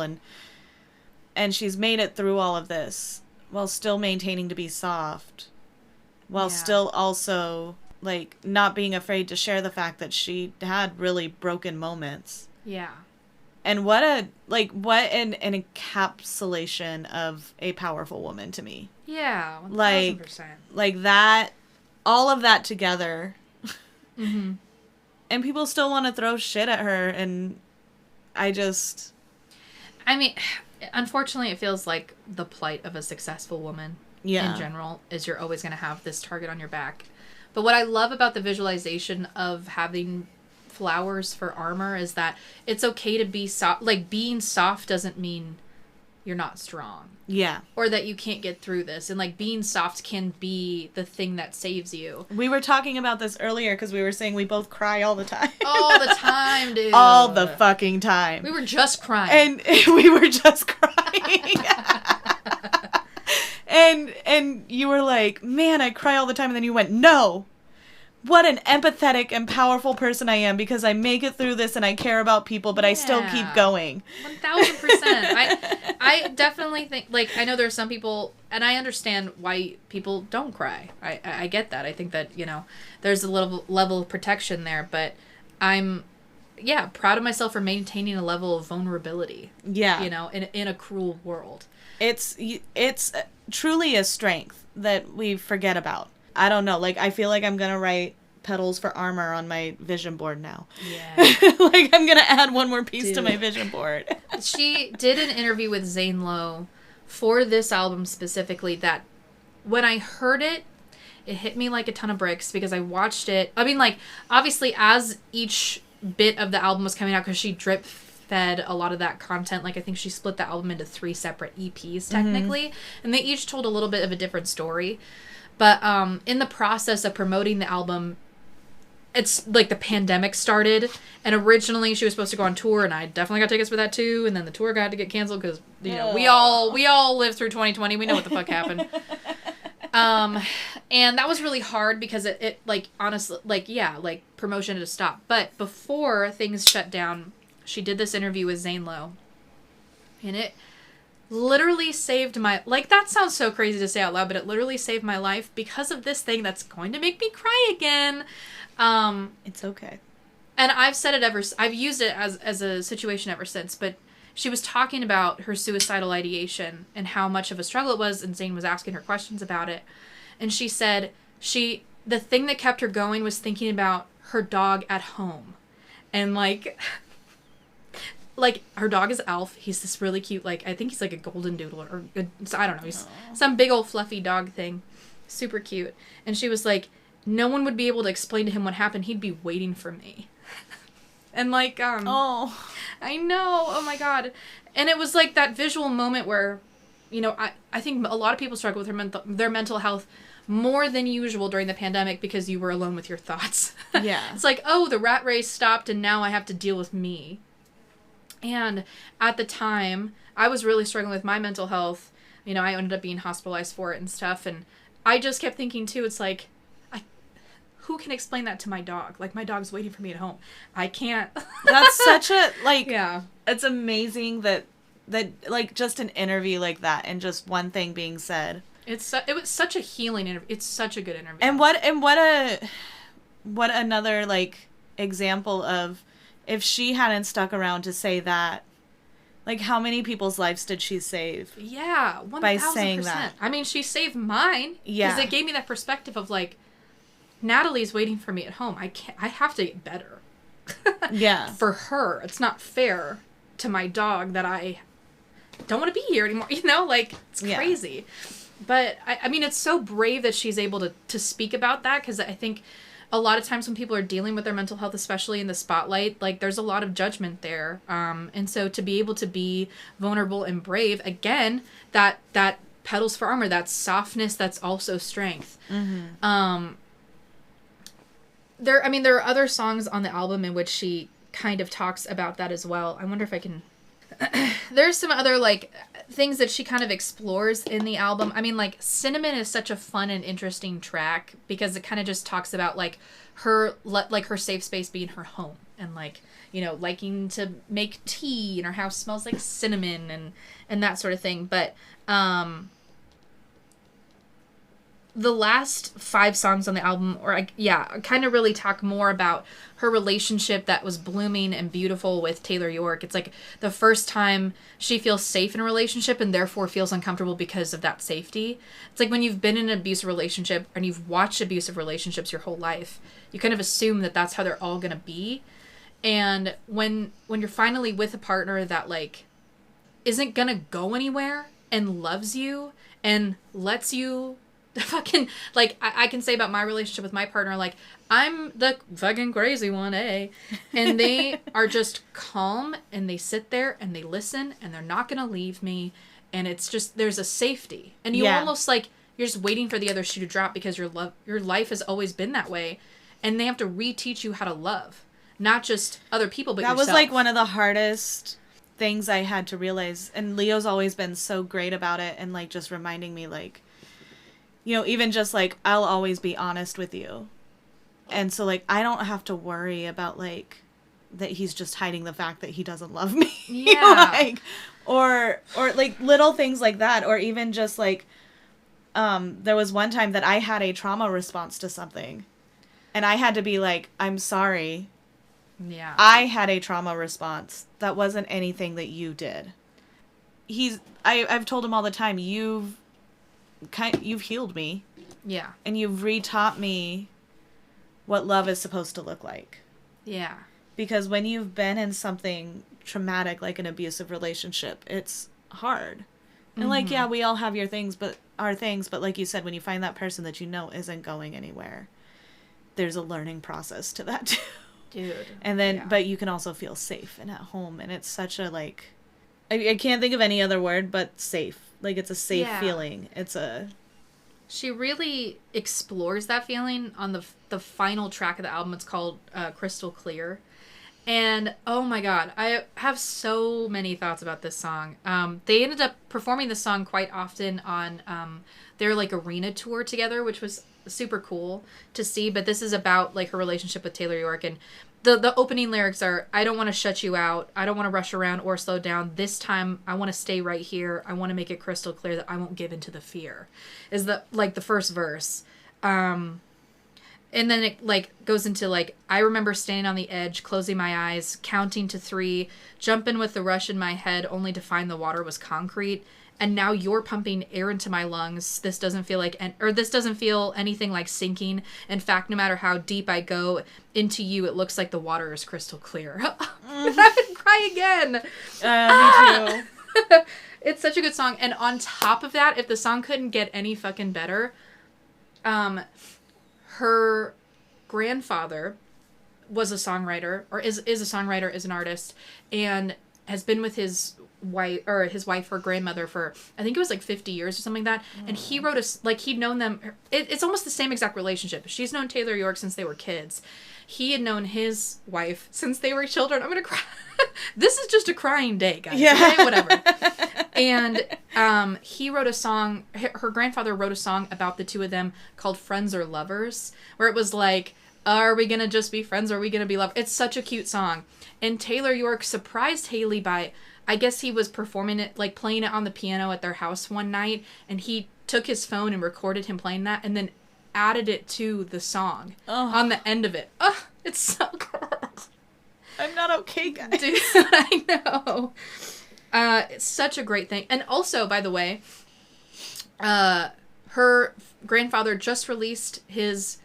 Speaker 2: and she's made it through all of this while still maintaining to be soft, while still also like not being afraid to share the fact that she had really broken moments.
Speaker 1: Yeah.
Speaker 2: And what an encapsulation of a powerful woman to me.
Speaker 1: Yeah, 1000%.
Speaker 2: Like that, all of that together.
Speaker 1: Mm-hmm.
Speaker 2: And people still want to throw shit at her, and I mean,
Speaker 1: unfortunately, it feels like the plight of a successful woman in general is you're always going to have this target on your back. But what I love about the visualization of having flowers for armor is that it's okay to be soft. Like, being soft doesn't mean you're not strong.
Speaker 2: Yeah.
Speaker 1: Or that you can't get through this. And, like, being soft can be the thing that saves you.
Speaker 2: We were talking about this earlier because we were saying we both cry all the time.
Speaker 1: All the time, dude.
Speaker 2: All the fucking time.
Speaker 1: We were just crying.
Speaker 2: And we were just crying. And you were like, man, I cry all the time. And then you went, no. What an empathetic and powerful person I am, because I make it through this and I care about people, but I still keep going.
Speaker 1: 1000%. I definitely think, like, I know there are some people, and I understand why people don't cry. I get that. I think that, there's a little level of protection there, but I'm, proud of myself for maintaining a level of vulnerability.
Speaker 2: Yeah.
Speaker 1: In a cruel world.
Speaker 2: It's truly a strength that we forget about. I don't know. Like, I feel like I'm going to write petals for armor on my vision board now.
Speaker 1: Yeah.
Speaker 2: Like, I'm going to add one more piece to my vision board.
Speaker 1: She did an interview with Zane Lowe for this album specifically that when I heard it, it hit me like a ton of bricks because I watched it. I mean, like, obviously, as each bit of the album was coming out, because she drip fed a lot of that content. Like, I think she split the album into 3 separate EPs, technically. Mm-hmm. And they each told a little bit of a different story. But in the process of promoting the album, it's like the pandemic started, and originally she was supposed to go on tour, and I definitely got tickets for that too. And then the tour got to get canceled because we all lived through 2020. We know what the fuck happened. And that was really hard because it like, honestly, like, like, promotion had to stop. But before things shut down, she did this interview with Zane Lowe, and it literally saved my, like, that sounds so crazy to say out loud, but it literally saved my life because of this thing that's going to make me cry again.
Speaker 2: It's okay.
Speaker 1: And I've said it I've used it as a situation ever since, but she was talking about her suicidal ideation and how much of a struggle it was, and Zane was asking her questions about it. And she said the thing that kept her going was thinking about her dog at home. And, like, her dog is Alf. He's this really cute, like, I think he's like a golden doodle, or I don't know. He's some big old fluffy dog thing. Super cute. And she was like, no one would be able to explain to him what happened. He'd be waiting for me. And, like, I know. Oh, my God. And it was, like, that visual moment where, I think a lot of people struggle with their mental health more than usual during the pandemic because you were alone with your thoughts.
Speaker 2: Yeah.
Speaker 1: It's like, oh, the rat race stopped, and now I have to deal with me. And at the time, I was really struggling with my mental health. I ended up being hospitalized for it and stuff. And I just kept thinking, too, it's like, who can explain that to my dog? Like, my dog's waiting for me at home. I can't.
Speaker 2: That's such a, like,
Speaker 1: yeah.
Speaker 2: It's amazing that like, just an interview like that and just one thing being said.
Speaker 1: It was such a healing interview. It's such a good interview.
Speaker 2: And what another, like, example of, if she hadn't stuck around to say that, like, how many people's lives did she save?
Speaker 1: Yeah, 1,000%.
Speaker 2: By saying that.
Speaker 1: I mean, she saved mine.
Speaker 2: Yeah.
Speaker 1: Because it gave me that perspective of, like, Natalie's waiting for me at home. I have to get better.
Speaker 2: Yeah.
Speaker 1: For her. It's not fair to my dog that I don't want to be here anymore. You know, like, it's crazy. Yeah. But, I mean, it's so brave that she's able to speak about that, because I think a lot of times when people are dealing with their mental health, especially in the spotlight, like, there's a lot of judgment there. And so to be able to be vulnerable and brave, again, that pedals for armor, that softness, that's also strength. Mm-hmm. There are other songs on the album in which she kind of talks about that as well. I wonder if I can... There's some other, like, things that she kind of explores in the album. I mean, like, Cinnamon is such a fun and interesting track because it kind of just talks about, like, her safe space being her home and, like, you know, liking to make tea and her house smells like cinnamon and that sort of thing. But the last 5 songs on the album, kind of really talk more about her relationship that was blooming and beautiful with Taylor York. It's like the first time she feels safe in a relationship and therefore feels uncomfortable because of that safety. It's like when you've been in an abusive relationship and you've watched abusive relationships your whole life, you kind of assume that that's how they're all going to be. And when you're finally with a partner that, like, isn't going to go anywhere and loves you and lets you fucking, like, I can say about my relationship with my partner, like, I'm the fucking crazy one, eh? And they are just calm and they sit there and they listen and they're not gonna leave me, and it's just, there's a safety, and you almost, like, you're just waiting for the other shoe to drop because your life has always been that way, and they have to reteach you how to love, not just other people but yourself.
Speaker 2: That was, like, one of the hardest things I had to realize, and Leo's always been so great about it, and, like, just reminding me, like, you know, even just, like, I'll always be honest with you. And so, like, I don't have to worry about, like, that he's just hiding the fact that he doesn't love me.
Speaker 1: Yeah.
Speaker 2: Like, or, like, little things like that. Or even just, like, there was one time that I had a trauma response to something. And I had to be like, I'm sorry.
Speaker 1: Yeah.
Speaker 2: I had a trauma response. That wasn't anything that you did. I've told him all the time, you've healed me.
Speaker 1: Yeah.
Speaker 2: And you've retaught me what love is supposed to look like.
Speaker 1: Yeah.
Speaker 2: Because when you've been in something traumatic, like an abusive relationship, it's hard. And, like, yeah, we all have our things, but like you said, when you find that person that you know isn't going anywhere, there's a learning process to that too.
Speaker 1: Dude.
Speaker 2: And then, but you can also feel safe and at home. And it's such a, like, I can't think of any other word but safe. Like, it's a safe feeling.
Speaker 1: She really explores that feeling on the final track of the album. It's called Crystal Clear. And, oh my god, I have so many thoughts about this song. They ended up performing this song quite often on their, like, arena tour together, which was super cool to see. But this is about, like, her relationship with Taylor York. And the opening lyrics are, I don't want to shut you out. I don't want to rush around or slow down. This time, I want to stay right here. I want to make it crystal clear that I won't give into the fear. Is the first verse. And then it, like, goes into, like, I remember standing on the edge, closing my eyes, counting to 3, jumping with the rush in my head, only to find the water was concrete. And now you're pumping air into my lungs. This doesn't feel anything like sinking. In fact, no matter how deep I go into you, it looks like the water is crystal clear. I would cry again.
Speaker 2: Me too.
Speaker 1: It's such a good song. And on top of that, if the song couldn't get any fucking better, her grandfather was a songwriter, or is a songwriter, is an artist, and has been with his wife, or his wife, her grandmother, for I think it was like 50 years or something like that. And he wrote he'd known them. It's almost the same exact relationship. She's known Taylor York since they were kids. He had known his wife since they were children. I'm gonna cry. This is just a crying day, guys.
Speaker 2: Yeah.
Speaker 1: Okay? Whatever. And he wrote a song. Her grandfather wrote a song about the two of them called "Friends or Lovers," where it was like, "Are we gonna just be friends, or are we gonna be lovers?" It's such a cute song. And Taylor York surprised Hayley by, I guess he was performing it, like playing it on the piano at their house one night, and he took his phone and recorded him playing that, and then added it to the song on the end of it. Oh, it's so good.
Speaker 2: I'm not okay, guys.
Speaker 1: Dude, I know. It's such a great thing. And also, by the way, her grandfather just released his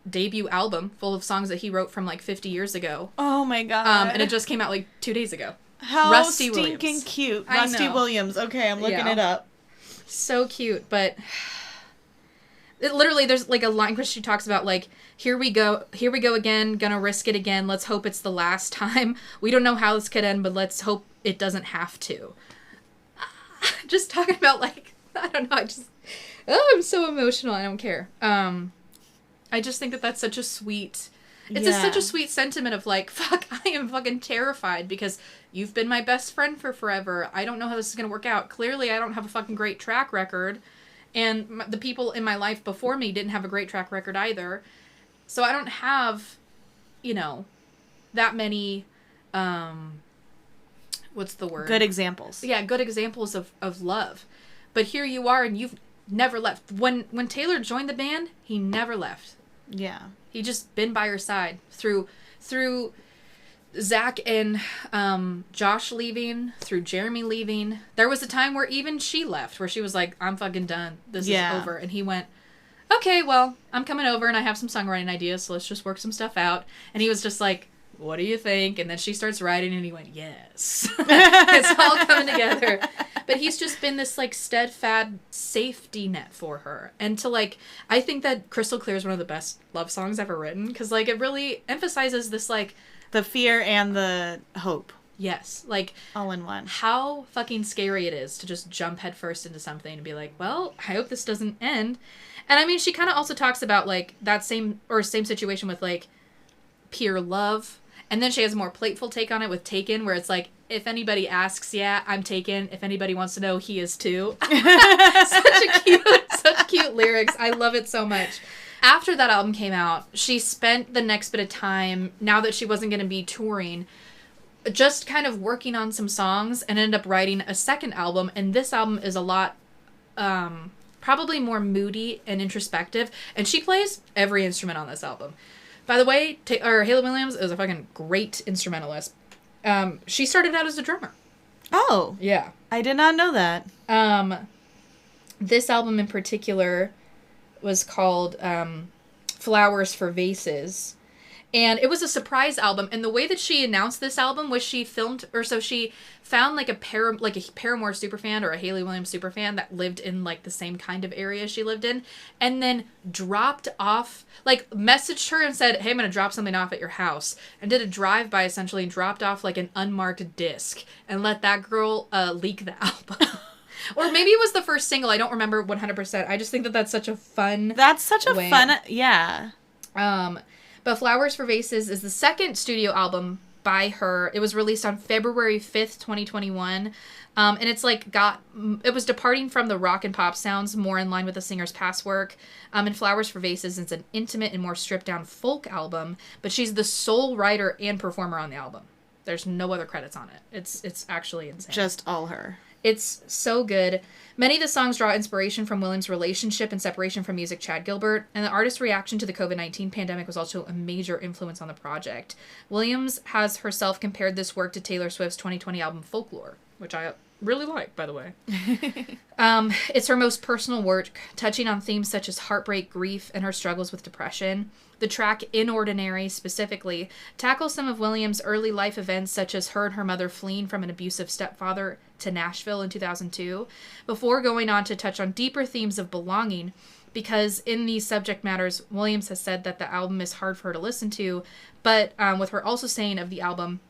Speaker 1: debut album full of songs that he wrote from like 50 years ago.
Speaker 2: Oh my god.
Speaker 1: And it just came out like 2 days ago.
Speaker 2: How
Speaker 1: Rusty
Speaker 2: stinking
Speaker 1: Williams.
Speaker 2: cute.
Speaker 1: I
Speaker 2: Rusty
Speaker 1: know.
Speaker 2: Williams. Okay, I'm looking it up.
Speaker 1: So cute, but it literally, there's like a line where she talks about like, here we go again, gonna risk it again, let's hope it's the last time. We don't know how this could end, but let's hope it doesn't have to. Just talking about like, I don't know, I'm so emotional, I don't care. I just think that that's such a sweet, such a sweet sentiment of like, fuck, I am fucking terrified because you've been my best friend for forever. I don't know how this is going to work out. Clearly, I don't have a fucking great track record. And the people in my life before me didn't have a great track record either. So I don't have, that many, what's the word?
Speaker 2: Good examples.
Speaker 1: Yeah, good examples of love. But here you are and you've never left. When Taylor joined the band, he never left.
Speaker 2: Yeah.
Speaker 1: He just been by her side through Zach and Josh leaving, through Jeremy leaving. There was a time where even she left, where she was like, I'm fucking done. This is over. And he went, okay, well, I'm coming over and I have some songwriting ideas, so let's just work some stuff out. And he was just like, what do you think? And then she starts writing and he went, yes. It's all coming together. But he's just been this like steadfast safety net for her. And to like, I think that Crystal Clear is one of the best love songs ever written. Because like it really emphasizes this like,
Speaker 2: the fear and the hope.
Speaker 1: Yes. Like,
Speaker 2: all in one.
Speaker 1: How fucking scary it is to just jump headfirst into something and be like, well, I hope this doesn't end. And I mean, she kind of also talks about like that same situation with like pure love. And then she has a more playful take on it with Taken, where it's like, if anybody asks, yeah, I'm Taken. If anybody wants to know, he is too. Such cute lyrics. I love it so much. After that album came out, she spent the next bit of time, now that she wasn't going to be touring, just kind of working on some songs and ended up writing a second album. And this album is a lot, probably more moody and introspective. And she plays every instrument on this album. By the way, Hayley Williams is a fucking great instrumentalist. She started out as a drummer.
Speaker 2: Oh.
Speaker 1: Yeah.
Speaker 2: I did not know that.
Speaker 1: This album in particular was called Flowers for Vases. And it was a surprise album. And the way that she announced this album was she found like a Paramore superfan or a Hayley Williams superfan that lived in like the same kind of area she lived in. And then dropped off, like messaged her and said, hey, I'm going to drop something off at your house. And did a drive-by essentially and dropped off like an unmarked disc. And let that girl leak the album. Or maybe it was the first single. I don't remember 100%. I just think that that's such a fun way.
Speaker 2: Yeah.
Speaker 1: But Flowers for Vases is the second studio album by her. It was released on February 5th, 2021. And it's like it was departing from the rock and pop sounds, more in line with the singer's past work. And Flowers for Vases is an intimate and more stripped down folk album, but she's the sole writer and performer on the album. There's no other credits on it. It's actually insane.
Speaker 2: Just all her.
Speaker 1: It's so good. Many of the songs draw inspiration from Williams' relationship and separation from music Chad Gilbert, and the artist's reaction to the COVID-19 pandemic was also a major influence on the project. Williams has herself compared this work to Taylor Swift's 2020 album Folklore, which I really like, by the way. It's her most personal work, touching on themes such as heartbreak, grief, and her struggles with depression. The track Inordinary, specifically, tackles some of Williams' early life events, such as her and her mother fleeing from an abusive stepfather to Nashville in 2002, before going on to touch on deeper themes of belonging, because in these subject matters, Williams has said that the album is hard for her to listen to, but with her also saying of the album,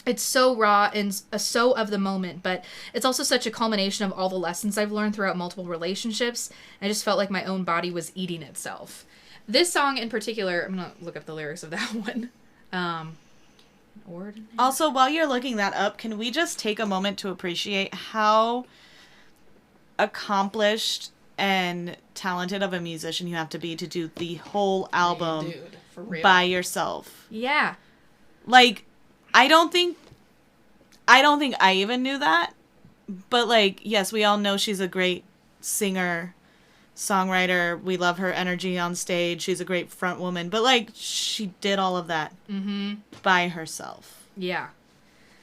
Speaker 1: It's so raw and so of the moment, but it's also such a culmination of all the lessons I've learned throughout multiple relationships. I just felt like my own body was eating itself. This song in particular, I'm going to look up the lyrics of that one.
Speaker 2: Also, while you're looking that up, can we just take a moment to appreciate how accomplished and talented of a musician you have to be to do the whole album
Speaker 1: for real.
Speaker 2: By yourself?
Speaker 1: Yeah.
Speaker 2: Like, I don't think I even knew that, but like, yes, we all know she's a great singer, songwriter. We love her energy on stage. She's a great front woman, but like, she did all of that by herself.
Speaker 1: Yeah.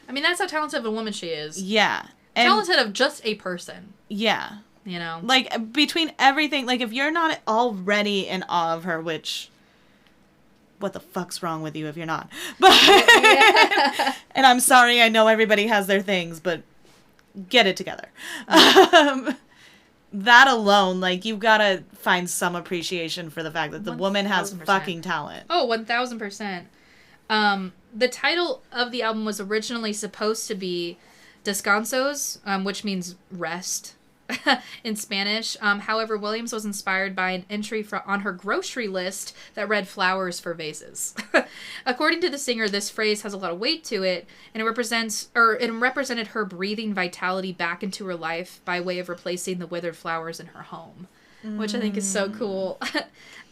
Speaker 1: I mean, that's how talented of a woman she is.
Speaker 2: Yeah. And
Speaker 1: talented of just a person.
Speaker 2: Yeah.
Speaker 1: You know?
Speaker 2: Like, between everything, like, if you're not already in awe of her, which, what the fuck's wrong with you if you're not? But, and I'm sorry, I know everybody has their things, but get it together. That alone, like, you've got to find some appreciation for the fact that the woman has fucking talent.
Speaker 1: Oh, 1,000%. The title of the album was originally supposed to be Descansos, which means rest in Spanish. However, Williams was inspired by an entry on her grocery list that read flowers for vases. According to the singer, this phrase has a lot of weight to it, and it represented her breathing vitality back into her life by way of replacing the withered flowers in her home, which I think is so cool.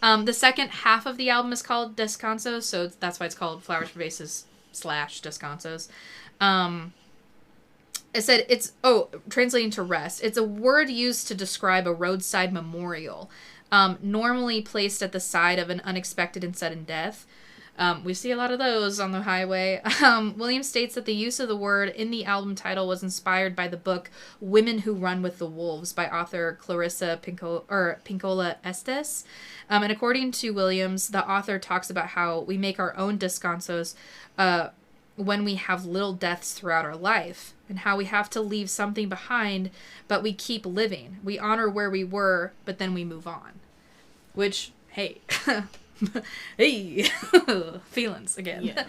Speaker 1: The second half of the album is called Descansos, so that's why it's called Flowers for Vases / Descansos. It said translating to rest. It's a word used to describe a roadside memorial, normally placed at the side of an unexpected and sudden death. We see a lot of those on the highway. Williams states that the use of the word in the album title was inspired by the book Women Who Run with the Wolves by author Clarissa Pinkola Estes. And according to Williams, the author talks about how we make our own descansos when we have little deaths throughout our life, and how we have to leave something behind, but we keep living. We honor where we were, but then we move on. Which, hey, hey, feelings again.
Speaker 2: Yeah.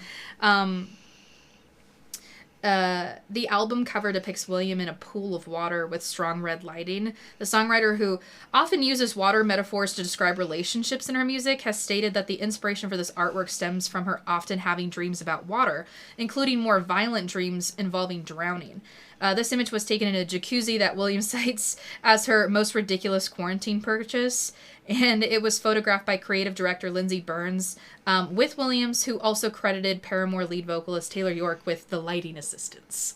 Speaker 1: The album cover depicts William in a pool of water with strong red lighting. The songwriter, who often uses water metaphors to describe relationships in her music, has stated that the inspiration for this artwork stems from her often having dreams about water, including more violent dreams involving drowning. This image was taken in a jacuzzi that Williams cites as her most ridiculous quarantine purchase, and it was photographed by creative director Lindsey Burns with Williams, who also credited Paramore lead vocalist Taylor York with the lighting assistance.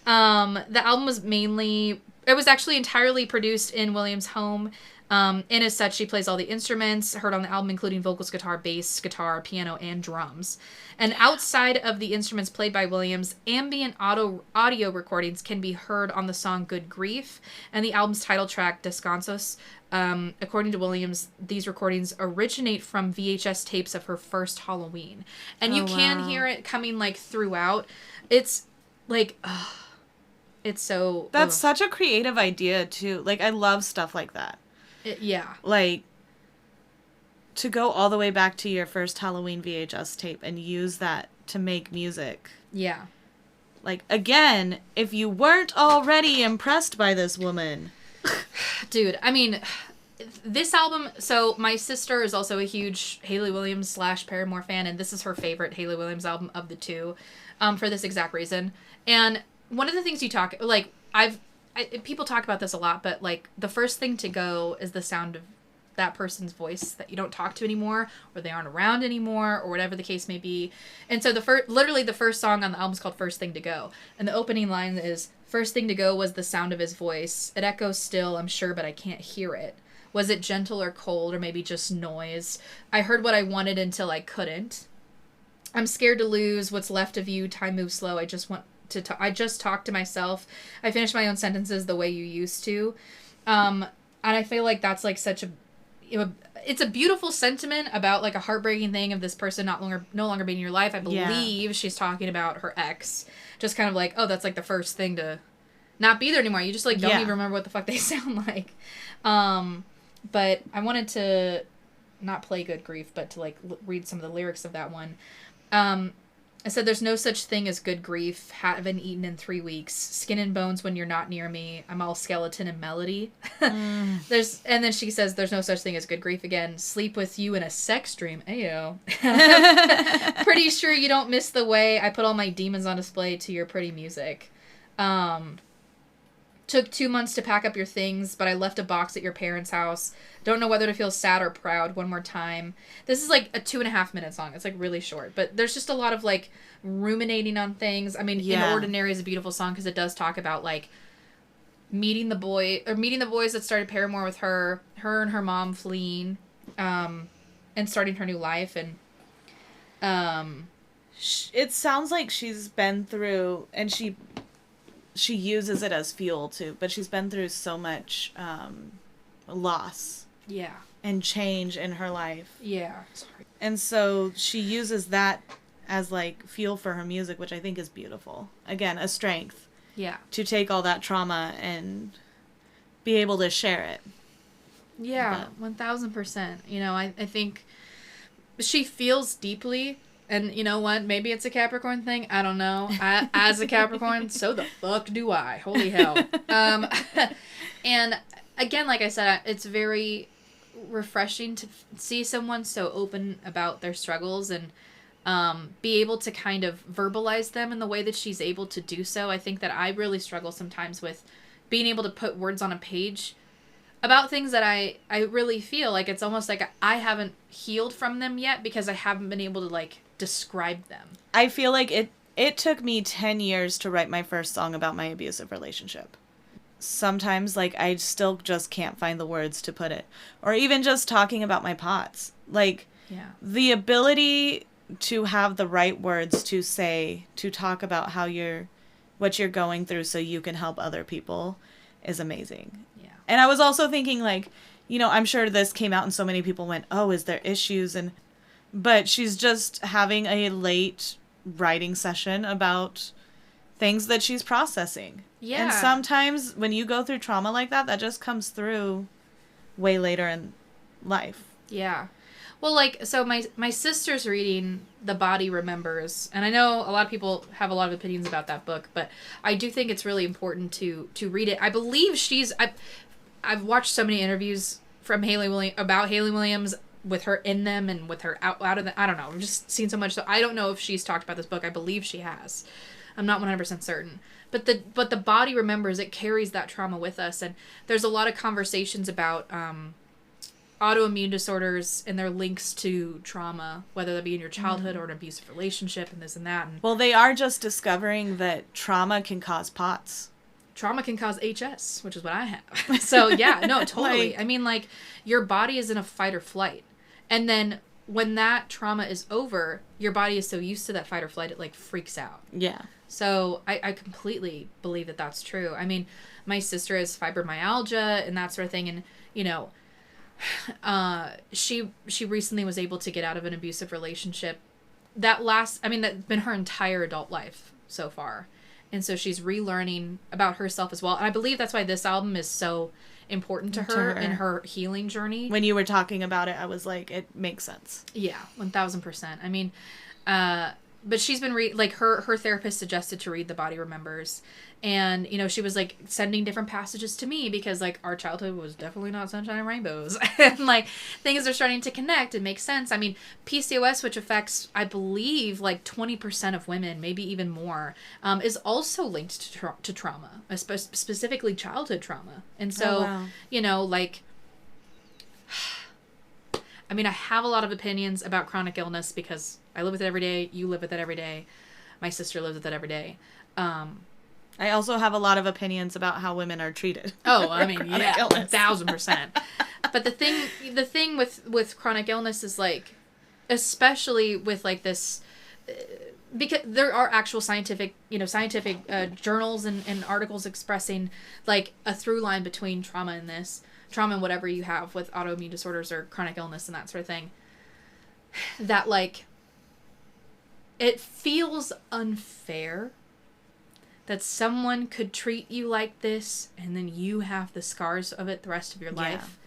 Speaker 1: The album was actually entirely produced in Williams' home. And as such, she plays all the instruments heard on the album, including vocals, guitar, bass, guitar, piano, and drums. And outside of the instruments played by Williams, ambient audio recordings can be heard on the song Good Grief and the album's title track, Descansos. According to Williams, these recordings originate from VHS tapes of her first Halloween. And you can hear it coming, like, throughout. It's, like, it's so...
Speaker 2: That's such a creative idea, too. Like, I love stuff like that.
Speaker 1: Yeah.
Speaker 2: Like, to go all the way back to your first Halloween VHS tape and use that to make music.
Speaker 1: Yeah.
Speaker 2: Like, again, if you weren't already impressed by this woman.
Speaker 1: Dude, I mean, this album, so my sister is also a huge Hayley Williams / Paramore fan, and this is her favorite Hayley Williams album of the two, for this exact reason. And one of the things you talk, like, people talk about this a lot, but, like, the first thing to go is the sound of that person's voice that you don't talk to anymore, or they aren't around anymore, or whatever the case may be. And so literally the first song on the album is called First Thing to Go. And the opening line is, "First thing to go was the sound of his voice. It echoes still, I'm sure, but I can't hear it. Was it gentle or cold, or maybe just noise? I heard what I wanted until I couldn't. I'm scared to lose what's left of you. Time moves slow. I just talk to myself. I finish my own sentences the way you used to." And I feel like that's, like, it's a beautiful sentiment about, like, a heartbreaking thing of this person no longer being in your life. I believe she's talking about her ex. Just kind of like, oh, that's, like, the first thing to not be there anymore. You just, like, don't even remember what the fuck they sound like. But I wanted to not play Good Grief, but to, like, read some of the lyrics of that one. I said, there's no such thing as good grief. Haven't eaten in 3 weeks. Skin and bones when you're not near me. I'm all skeleton and melody. And then she says, there's no such thing as good grief again. Sleep with you in a sex dream. Ayo. Pretty sure you don't miss the way I put all my demons on display to your pretty music. Took 2 months to pack up your things, but I left a box at your parents' house. Don't know whether to feel sad or proud. One more time. This is like a 2.5 minute song. It's like really short, but there's just a lot of like ruminating on things. I mean, In Ordinary is a beautiful song because it does talk about like meeting the boys that started Paramore with her and her mom fleeing, and starting her new life. And
Speaker 2: it sounds like she's been through, and she uses it as fuel too, but she's been through so much loss.
Speaker 1: Yeah.
Speaker 2: And change in her life.
Speaker 1: Yeah. Sorry.
Speaker 2: And so she uses that as like fuel for her music, which I think is beautiful. Again, a strength.
Speaker 1: Yeah.
Speaker 2: To take all that trauma and be able to share it.
Speaker 1: Yeah, 1000%. You know, I think she feels deeply. And you know what? Maybe it's a Capricorn thing. I don't know. As a Capricorn, so the fuck do I. Holy hell. And again, like I said, it's very refreshing to see someone so open about their struggles and be able to kind of verbalize them in the way that she's able to do so. I think that I really struggle sometimes with being able to put words on a page about things that I really feel like it's almost like I haven't healed from them yet because I haven't been able to like describe them.
Speaker 2: I feel like it took me 10 years to write my first song about my abusive relationship. Sometimes like I still just can't find the words to put it, or even just talking about my POTS. Like the ability to have the right words to say, to talk about what you're going through so you can help other people is amazing. Yeah. And I was also thinking like, you know, I'm sure this came out and so many people went, oh, is there issues? But she's just having a late writing session about things that she's processing. Yeah. And sometimes when you go through trauma like that, that just comes through way later in life.
Speaker 1: Yeah. Well, like, so my sister's reading The Body Remembers, and I know a lot of people have a lot of opinions about that book, but I do think it's really important to read it. I believe I've watched so many interviews from Hayley Williams with her in them and with her out of the, I don't know, I've just seen so much, so I don't know if she's talked about this book. I believe she has. I'm not 100% certain. But the Body Remembers, it carries that trauma with us, and there's a lot of conversations about autoimmune disorders and their links to trauma, whether that be in your childhood or an abusive relationship and this and that. And
Speaker 2: well, they are just discovering that trauma can cause POTS.
Speaker 1: Trauma can cause HS, which is what I have. So yeah, no, totally. Like, I mean, like, your body is in a fight or flight. And then when that trauma is over, your body is so used to that fight or flight, it like freaks out. Yeah. So I completely believe that that's true. I mean, my sister has fibromyalgia and that sort of thing. And, you know, she recently was able to get out of an abusive relationship that's been her entire adult life so far. And so she's relearning about herself as well. And I believe that's why this album is so important to her in her healing journey.
Speaker 2: When you were talking about it, I was like, it makes sense.
Speaker 1: Yeah, 1000%. I mean, but she's been her therapist suggested to read The Body Remembers. And, you know, she was like sending different passages to me because like our childhood was definitely not sunshine and rainbows. And like things are starting to connect and make sense. I mean, PCOS, which affects, I believe, like 20% of women, maybe even more, is also linked to trauma, specifically childhood trauma. And so, you know, like, I mean, I have a lot of opinions about chronic illness because I live with it every day. You live with it every day. My sister lives with it every day.
Speaker 2: I also have a lot of opinions about how women are treated.
Speaker 1: Oh, I mean, yeah, 1000%. But the thing with chronic illness is like, especially with like this, because there are actual scientific journals and articles expressing like a through line between trauma and whatever you have with autoimmune disorders or chronic illness and that sort of thing. That like, it feels unfair that someone could treat you like this and then you have the scars of it the rest of your life.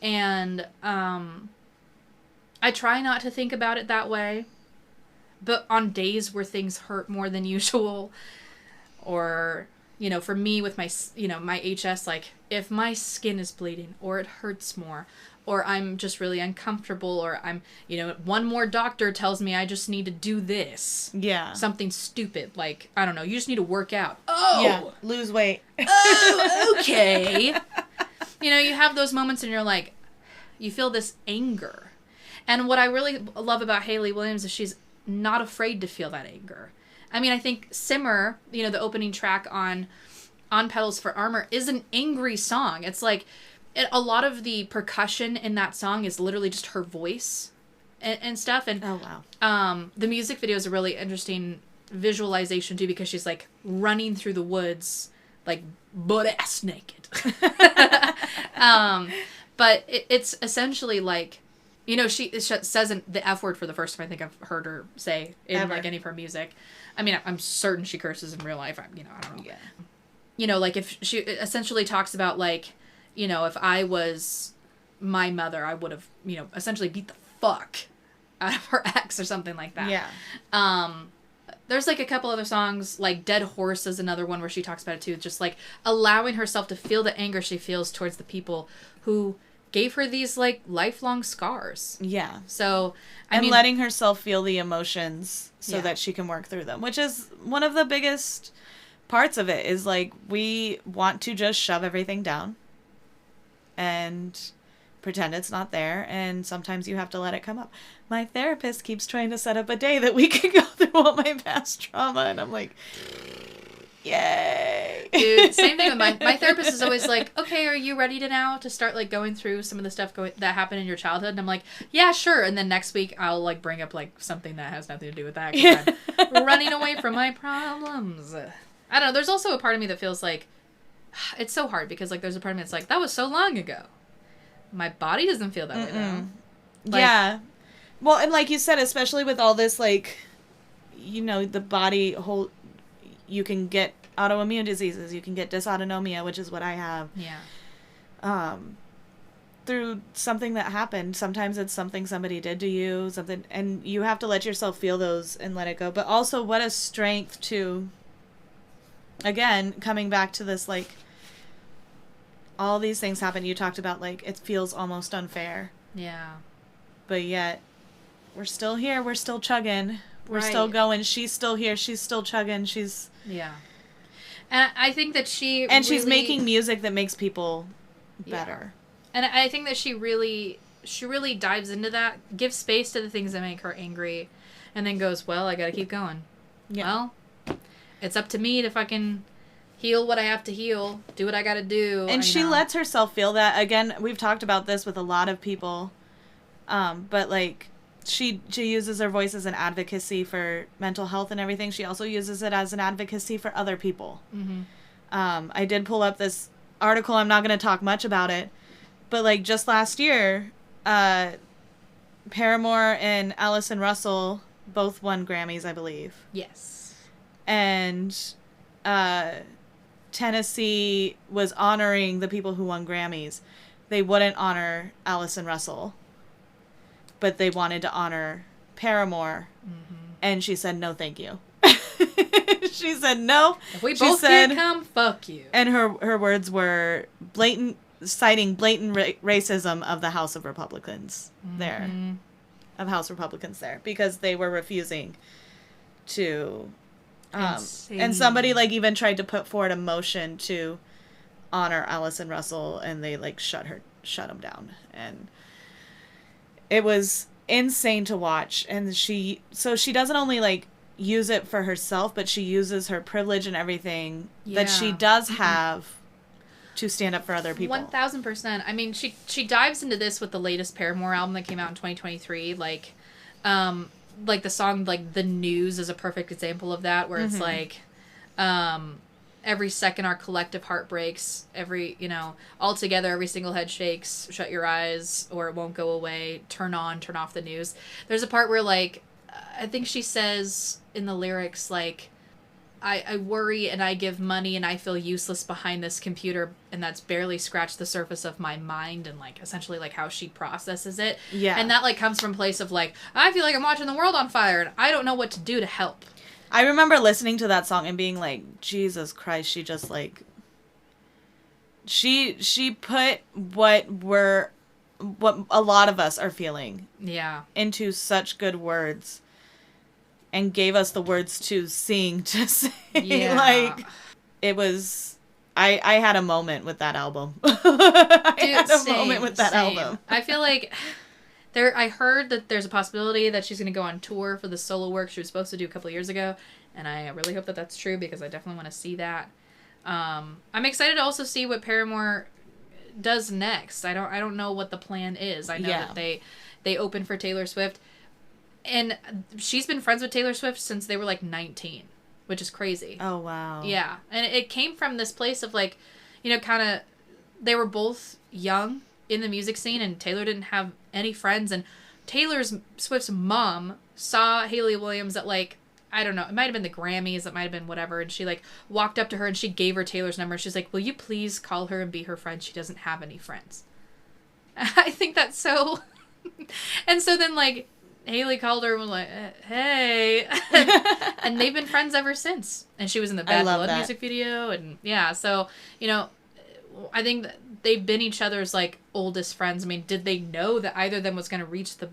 Speaker 1: And I try not to think about it that way. but on days where things hurt more than usual, or, you know, for me with my, you know, my HS, like, if my skin is bleeding, or it hurts more, or I'm just really uncomfortable, or I'm, you know, one more doctor tells me I just need to do this.
Speaker 2: Yeah.
Speaker 1: Something stupid, like, I don't know, you just need to work out. Oh!
Speaker 2: Yeah, lose weight.
Speaker 1: Oh, okay. You know, you have those moments and you're like, you feel this anger. And what I really love about Hayley Williams is she's not afraid to feel that anger. I mean, I think Simmer, you know, the opening track on Petals for Armor, is an angry song. It's like, a lot of the percussion in that song is literally just her voice and stuff. And
Speaker 2: oh, wow.
Speaker 1: The music video is a really interesting visualization, too, because she's, like, running through the woods, like, butt-ass naked. But it's essentially, like, you know, she says the F word for the first time I think I've heard her say in,
Speaker 2: Ever.
Speaker 1: like, any of her music. I mean, I'm certain she curses in real life. I don't know.
Speaker 2: Yeah.
Speaker 1: You know, like, if she essentially talks about, like, you know, if I was my mother, I would have, you know, essentially beat the fuck out of her ex or something like that.
Speaker 2: Yeah.
Speaker 1: There's, like, a couple other songs, like Dead Horse is another one where she talks about it, too. Just, like, allowing herself to feel the anger she feels towards the people who gave her these, like, lifelong scars.
Speaker 2: Yeah.
Speaker 1: So, I
Speaker 2: and
Speaker 1: mean,
Speaker 2: letting herself feel the emotions so
Speaker 1: Yeah.
Speaker 2: that she can work through them, which is one of the biggest parts of it, is, like, we want to just shove everything down and pretend it's not there, and sometimes you have to let it come up. My therapist keeps trying to set up a day that we can go through all my past trauma, and I'm like, yay.
Speaker 1: Dude, same thing with my therapist is always like, okay, are you ready to start, like, going through some of the stuff that happened in your childhood? And I'm like, yeah, sure. And then next week I'll, like, bring up, like, something that has nothing to do with that, because I'm running away from my problems. I don't know. There's also a part of me that feels like, it's so hard, because, like, there's a part of me that's like, that was so long ago. My body doesn't feel that way, though. Like,
Speaker 2: yeah. Well, and like you said, especially with all this, like, you know, the body whole, you can get autoimmune diseases, you can get dysautonomia, which is what I have.
Speaker 1: Yeah.
Speaker 2: Through something that happened. Sometimes it's something somebody did to you, something, and you have to let yourself feel those and let it go. But also, what a strength to, again, coming back to this, like, all these things happen. You talked about, like, it feels almost unfair.
Speaker 1: Yeah.
Speaker 2: But yet, we're still here. We're still chugging. We're
Speaker 1: Right.
Speaker 2: still going. She's still here. She's still chugging.
Speaker 1: Yeah. And I think that she
Speaker 2: And she's
Speaker 1: really-
Speaker 2: making music that makes people better.
Speaker 1: And I think that she really dives into that, gives space to the things that make her angry, and then goes, well, I gotta keep going.
Speaker 2: Yeah.
Speaker 1: Well, it's up to me to fucking heal what I have to heal, do what I gotta do.
Speaker 2: And she
Speaker 1: know.
Speaker 2: lets herself feel that. Again, we've talked about this with a lot of people. But, like, she uses her voice as an advocacy for mental health and everything. She also uses it as an advocacy for other people.
Speaker 1: Mm-hmm.
Speaker 2: I did pull up this article. I'm not going to talk much about it. But, like, just last year, Paramore and Allison Russell both won Grammys, I believe.
Speaker 1: Yes.
Speaker 2: And Tennessee was honoring the people who won Grammys. They wouldn't honor Allison Russell, but they wanted to honor Paramore. Mm-hmm. And she said, no, thank you. She said, no.
Speaker 1: If we both can't come, fuck you.
Speaker 2: And her words were citing blatant racism of the House of Republicans there. Of House Republicans there. Because they were refusing to... and somebody, like, even tried to put forward a motion to honor Allison Russell, and they, like, shut him down. And it was insane to watch. And she doesn't only, like, use it for herself, but she uses her privilege and everything that she does have to stand up for other people.
Speaker 1: 1,000%. I mean, she dives into this with the latest Paramore album that came out in 2023. Like the song, like, The News is a perfect example of that, where it's like, every second our collective heart breaks, all together, every single head shakes, shut your eyes or it won't go away, turn off the news. There's a part where, like, I think she says in the lyrics, like, I worry and I give money and I feel useless behind this computer, and that's barely scratched the surface of my mind and, like, essentially, like, how she processes it.
Speaker 2: Yeah.
Speaker 1: And that, like, comes from a place of, like, I feel like I'm watching the world on fire and I don't know what to do to help.
Speaker 2: I remember listening to that song and being like, Jesus Christ, she just, like... She put what a lot of us are feeling into such good words and gave us the words to sing, to sing.
Speaker 1: Yeah.
Speaker 2: Like, it was... I had a moment with that album. Moment with that album.
Speaker 1: I feel like I heard that there's a possibility that she's going to go on tour for the solo work she was supposed to do a couple of years ago, and I really hope that that's true because I definitely want to see that. I'm excited to also see what Paramore does next. I don't know what the plan is. I know that they open for Taylor Swift, and she's been friends with Taylor Swift since they were like 19, which is crazy.
Speaker 2: Oh wow.
Speaker 1: Yeah, and it came from this place of, like, you know, kind of, they were both young in the music scene, and Taylor didn't have any friends, and Swift's mom saw Hayley Williams at, like, I don't know, it might have been the Grammys, it might have been whatever, and she, like, walked up to her and she gave her Taylor's number. She's like, will you please call her and be her friend? She doesn't have any friends. I think that's so... And so then, like, Hayley called her and was like, hey. And they've been friends ever since. And she was in the Bad Blood music video, and yeah, so, you know, I think that they've been each other's, like, oldest friends. I mean, did they know that either of them was going to reach the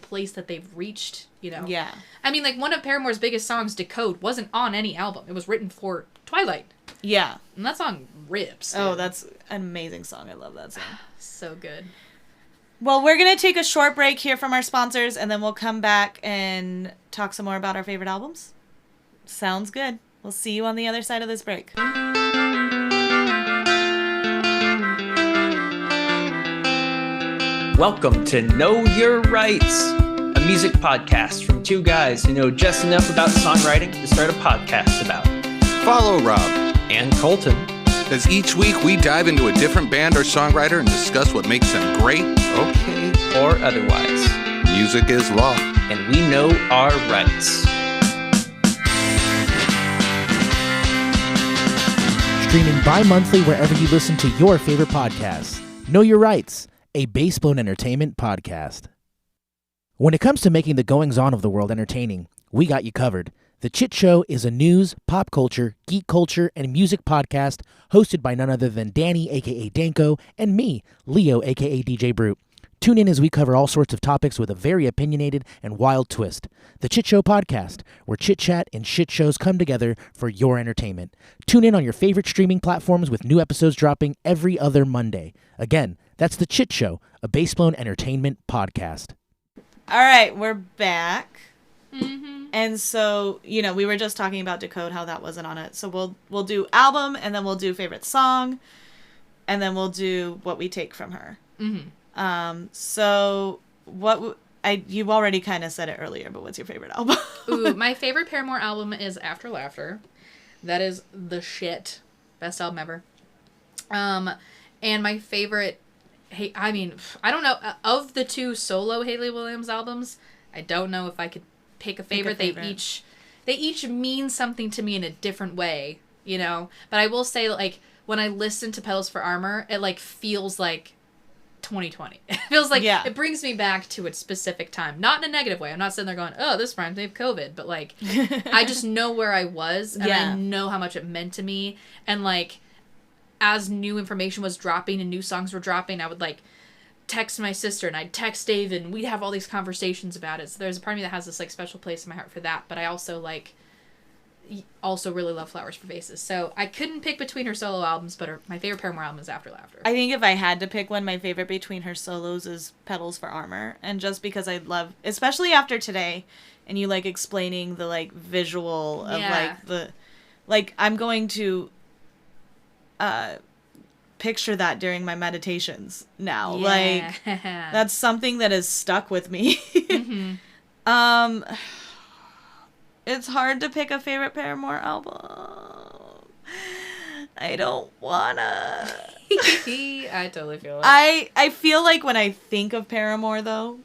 Speaker 1: place that they've reached, you know?
Speaker 2: Yeah.
Speaker 1: I mean, like, one of Paramore's biggest songs, Decode, wasn't on any album. It was written for Twilight.
Speaker 2: Yeah.
Speaker 1: And that song rips.
Speaker 2: Oh, that's an amazing song. I love that song.
Speaker 1: So good.
Speaker 2: Well, we're going to take a short break here from our sponsors, and then we'll come back and talk some more about our favorite albums. Sounds good. We'll see you on the other side of this break.
Speaker 4: Welcome to Know Your Rights, a music podcast from two guys who know just enough about songwriting to start a podcast about.
Speaker 5: Follow Rob
Speaker 4: And Colton.
Speaker 5: as each week we dive into a different band or songwriter and discuss what makes them great, okay,
Speaker 4: Or otherwise.
Speaker 5: music is law.
Speaker 4: And we know our rights.
Speaker 6: Streaming bi-monthly wherever you listen to your favorite podcasts. Know Your Rights, a Basebone Entertainment podcast. When it comes to making the goings-on of the world entertaining, we got you covered. The Chit Show is a news, pop culture, geek culture, and music podcast hosted by none other than Danny, a.k.a. Danko, and me, Leo, a.k.a. DJ Brute. Tune in as we cover all sorts of topics with a very opinionated and wild twist. The Chit Show Podcast, where chit-chat and shit shows come together for your entertainment. Tune in on your favorite streaming platforms with new episodes dropping every other Monday. Again, that's The Chit Show, a Basebone Entertainment podcast.
Speaker 2: All right, we're back.
Speaker 1: Mm-hmm.
Speaker 2: And so, you know, we were just talking about Decode, how that wasn't on it. So we'll do album, and then we'll do favorite song, and then we'll do what we take from her.
Speaker 1: Mm-hmm.
Speaker 2: So you already kind of said it earlier, but what's your favorite album?
Speaker 1: Ooh, my favorite Paramore album is After Laughter. That is the shit. Best album ever. And my favorite, I mean, I don't know, of the two solo Hayley Williams albums, I don't know if I could pick a favorite. They each mean something to me in a different way, you know? But I will say, like, when I listen to Petals for Armor, it, like, feels like 2020. It feels like it brings me back to a specific time. Not in a negative way. I'm not sitting there going, oh, this reminds me of COVID. But, like, I just know where I was, and I know how much it meant to me. And, like, as new information was dropping and new songs were dropping, I would, like, text my sister, and I'd text Dave, and we'd have all these conversations about it. So there's a part of me that has this, like, special place in my heart for that. But I also, like, really love Flowers for Vases. So I couldn't pick between her solo albums, but my favorite Paramore album is After Laughter.
Speaker 2: I think if I had to pick one, my favorite between her solos is Petals for Armor. And just because I love, especially after today, and you, like, explaining the, like, visual of, like, the, like, I'm going to picture that during my meditations now.
Speaker 1: Yeah.
Speaker 2: Like, that's something that has stuck with me.
Speaker 1: Mm-hmm.
Speaker 2: It's hard to pick a favorite Paramore album. I don't wanna.
Speaker 1: I totally feel it.
Speaker 2: I feel like when I think of Paramore, though,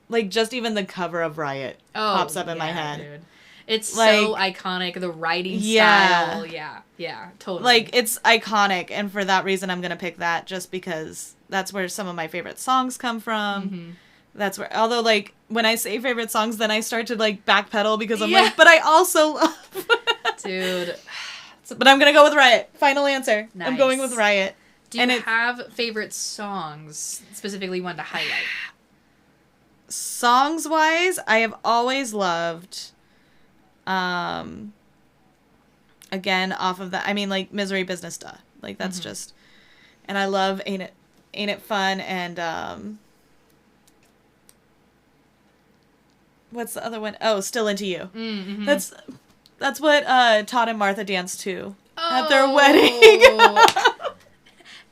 Speaker 2: like, just even the cover of Riot pops up in my head.
Speaker 1: Dude. It's
Speaker 2: like,
Speaker 1: so iconic. The writing
Speaker 2: yeah.
Speaker 1: style. Yeah, totally.
Speaker 2: Like, it's iconic, and for that reason, I'm gonna pick that, just because that's where some of my favorite songs come from.
Speaker 1: Mm-hmm.
Speaker 2: That's where, although, like, when I say favorite songs, then I start to, like, backpedal, because I'm
Speaker 1: Yeah.
Speaker 2: like, but I also love...
Speaker 1: Dude.
Speaker 2: But I'm gonna go with Riot. Final answer.
Speaker 1: Nice.
Speaker 2: I'm going with Riot.
Speaker 1: Do you have favorite songs, specifically one to highlight?
Speaker 2: Songs-wise, I have always loved, again, off of that, I mean, like, Misery Business Duh. Like, that's just, and I love Ain't It Fun, and, what's the other one? Oh, Still Into You.
Speaker 1: Mm-hmm.
Speaker 2: That's what, Todd and Martha danced to at their
Speaker 1: Oh.
Speaker 2: wedding.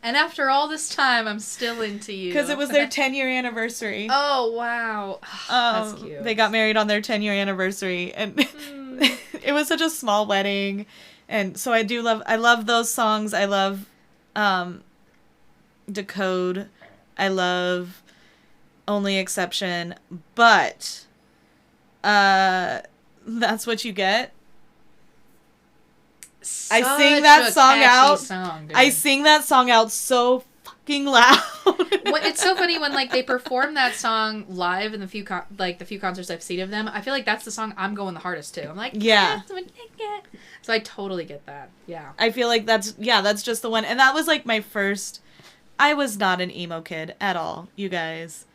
Speaker 1: And after all this time, I'm still into you.
Speaker 2: Because it was their 10-year anniversary.
Speaker 1: Oh, wow. That's cute.
Speaker 2: They got married on their 10-year anniversary, and it was such a small wedding, and so I love those songs. I love Decode. I love Only Exception, but That's What You Get. I sing that song out. I sing that song out so fucking loud.
Speaker 1: It's so funny when like they perform that song live in the few concerts I've seen of them. I feel like that's the song I'm going the hardest to. I'm like,
Speaker 2: yeah.
Speaker 1: So I totally get that. Yeah.
Speaker 2: I feel like that's just the one. And that was like my first. I was not an emo kid at all, you guys.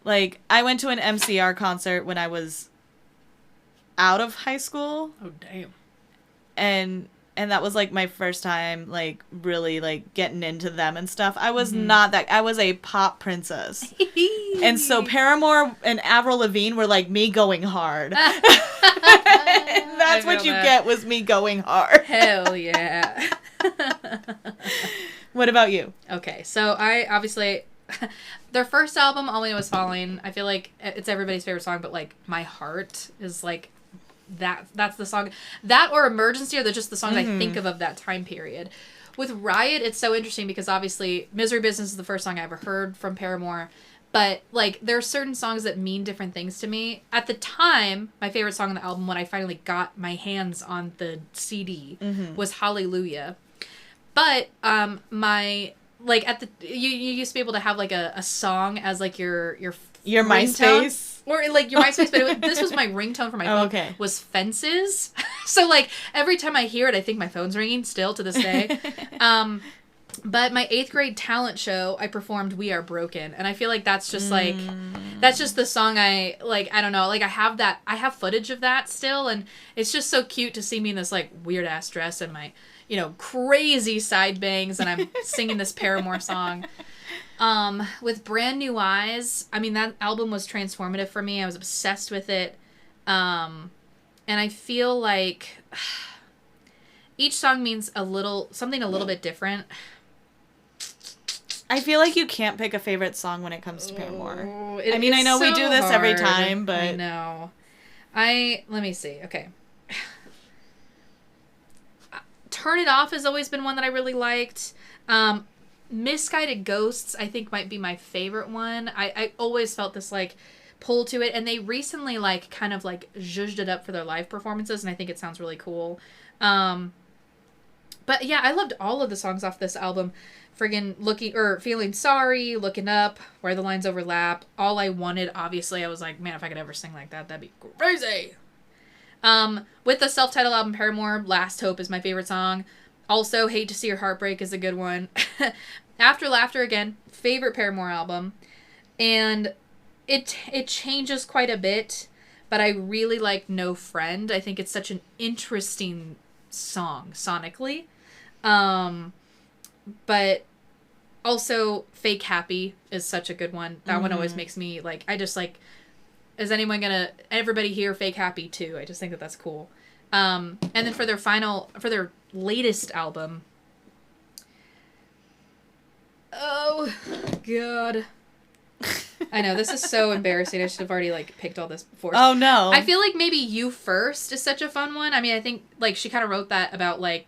Speaker 2: Like, I went to an MCR concert when I was out of high school.
Speaker 1: Oh damn.
Speaker 2: And that was, like, my first time, like, really, like, getting into them and stuff. I was not that... I was a pop princess. And so Paramore and Avril Lavigne were, like, me going hard. That's what you get, was me going hard.
Speaker 1: Hell yeah.
Speaker 2: What about you?
Speaker 1: Okay, so I, obviously... their first album, All We Know Is Falling, I feel like it's everybody's favorite song, but, like, My Heart is, like... That's the song, that or Emergency are just the songs I think of that time period. With Riot, it's so interesting because obviously Misery Business is the first song I ever heard from Paramore, but like there are certain songs that mean different things to me. At the time, my favorite song on the album when I finally got my hands on the CD was Hallelujah. But my like at the you used to be able to have like a song as like your
Speaker 2: MySpace.
Speaker 1: Or, like, your MySpace, but this was my ringtone for my phone, was Fences. So, like, every time I hear it, I think my phone's ringing still to this day. But my 8th grade talent show, I performed We Are Broken. And I feel like that's just, like, that's just the song I don't know. Like, I have footage of that still, and it's just so cute to see me in this, like, weird-ass dress and my, you know, crazy side bangs, and I'm singing this Paramore song. With Brand New Eyes, I mean, that album was transformative for me. I was obsessed with it. And I feel like each song means something a little bit different.
Speaker 2: I feel like you can't pick a favorite song when it comes to Paramore.
Speaker 1: I
Speaker 2: mean, I know we do this every time, but...
Speaker 1: I know. Let me see. Okay. Turn It Off has always been one that I really liked. Misguided Ghosts, I think, might be my favorite one. I always felt this, like, pull to it. And they recently, like, kind of, like, zhuzhed it up for their live performances. And I think it sounds really cool. But, yeah, I loved all of the songs off this album. Friggin' Feeling Sorry, Looking Up, Where the Lines Overlap. All I Wanted, obviously. I was like, man, if I could ever sing like that, that'd be crazy. With the self-titled album Paramore, Last Hope is my favorite song. Also, Hate to See Your Heart Break is a good one. After Laughter, again, favorite Paramore album. And it changes quite a bit, but I really like No Friend. I think it's such an interesting song, sonically. But also, Fake Happy is such a good one. That one always makes me, like, I just, like, is everybody here Fake Happy too? I just think that that's cool. And then for their latest album, oh god, I know this is so embarrassing. I should have already like picked all this before.
Speaker 2: Oh no,
Speaker 1: I feel like maybe You First is such a fun one. I mean, I think like she kind of wrote that about like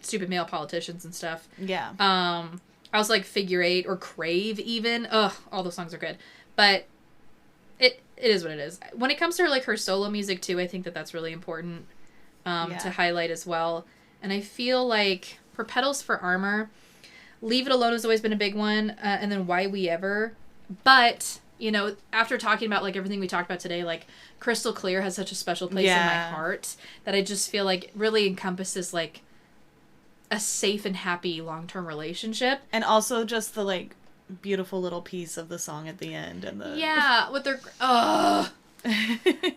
Speaker 1: stupid male politicians and stuff.
Speaker 2: Yeah.
Speaker 1: I was like Figure Eight or Crave even. Ugh, all those songs are good, but it is what it is. When it comes to her solo music too, I think that that's really important to highlight as well. And I feel like for Petals for Armor, Leave It Alone has always been a big one, and then Why We Ever. But, after talking about, everything we talked about today, Crystal Clear has such a special place in my heart that I just feel like it really encompasses, a safe and happy long-term relationship.
Speaker 2: And also just the, beautiful little piece of the song at the end. And the...
Speaker 1: Yeah, with their...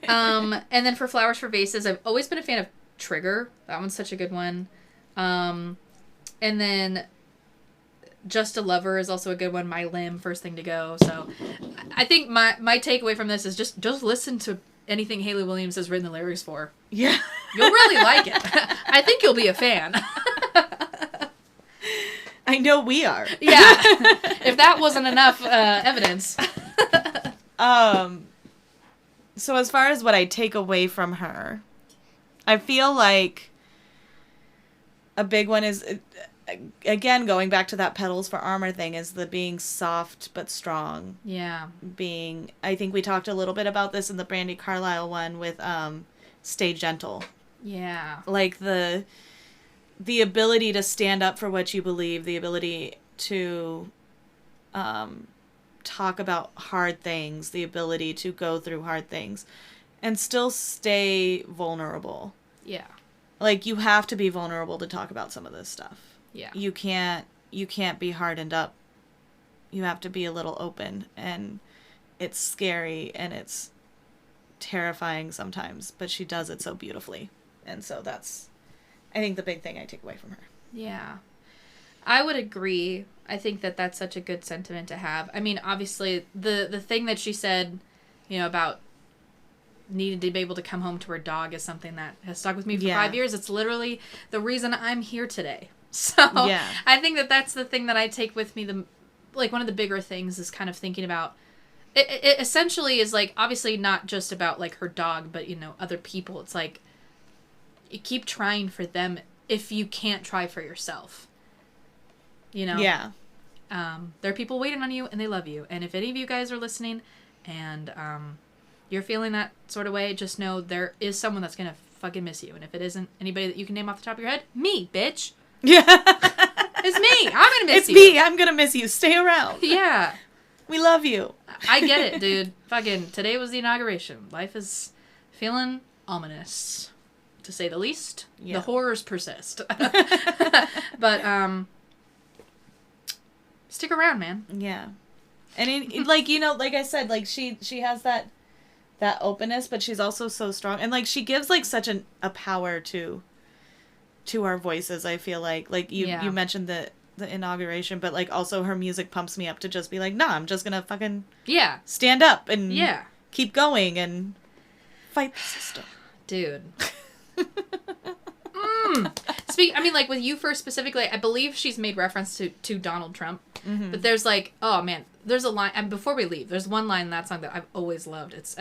Speaker 1: and then for Flowers for Vases, I've always been a fan of Trigger. That one's such a good one. And then Just a Lover is also a good one. My Limb, First Thing to Go. So I think my takeaway from this is just listen to anything Hayley Williams has written the lyrics for.
Speaker 2: Yeah.
Speaker 1: You'll really like it. I think you'll be a fan.
Speaker 2: I know we are.
Speaker 1: Yeah. If that wasn't enough evidence.
Speaker 2: So as far as what I take away from her, I feel like a big one is, again, going back to that Petals for Armor thing, is the being soft but strong.
Speaker 1: Yeah.
Speaker 2: I think we talked a little bit about this in the Brandi Carlile one with Stay Gentle.
Speaker 1: Yeah.
Speaker 2: The ability to stand up for what you believe, the ability to talk about hard things, the ability to go through hard things and still stay vulnerable.
Speaker 1: Yeah.
Speaker 2: You have to be vulnerable to talk about some of this stuff.
Speaker 1: Yeah.
Speaker 2: You can't be hardened up. You have to be a little open, and it's scary and it's terrifying sometimes, but she does it so beautifully. And so that's, I think, the big thing I take away from her.
Speaker 1: Yeah. I would agree. I think that that's such a good sentiment to have. I mean, obviously, the thing that she said, about needing to be able to come home to her dog is something that has stuck with me for 5 years. It's literally the reason I'm here today. So I think that that's the thing that I take with me. One of the bigger things is kind of thinking about, it essentially is obviously not just about her dog, but, other people. It's you keep trying for them if you can't try for yourself. Yeah. There are people waiting on you and they love you. And if any of you guys are listening and you're feeling that sort of way, just know there is someone that's going to fucking miss you. And if it isn't anybody that you can name off the top of your head, me, bitch.
Speaker 2: Yeah.
Speaker 1: It's me. I'm going to miss you.
Speaker 2: It's me. I'm going to miss you. Stay around.
Speaker 1: Yeah.
Speaker 2: We love you.
Speaker 1: I get it, dude. Fucking today was the inauguration. Life is feeling ominous, to say the least. Yeah. The horrors persist. But, stick around, man.
Speaker 2: Yeah. And like I said, she has that openness, but she's also so strong. And she gives such a power to our voices, I feel like. You mentioned the inauguration, but also her music pumps me up to just be nah, I'm just gonna fucking stand up and keep going and fight the system. Dude.
Speaker 1: With You First specifically, I believe she's made reference to Donald Trump. Mm-hmm. But there's there's a line, and before we leave, there's one line in that song that I've always loved. It's,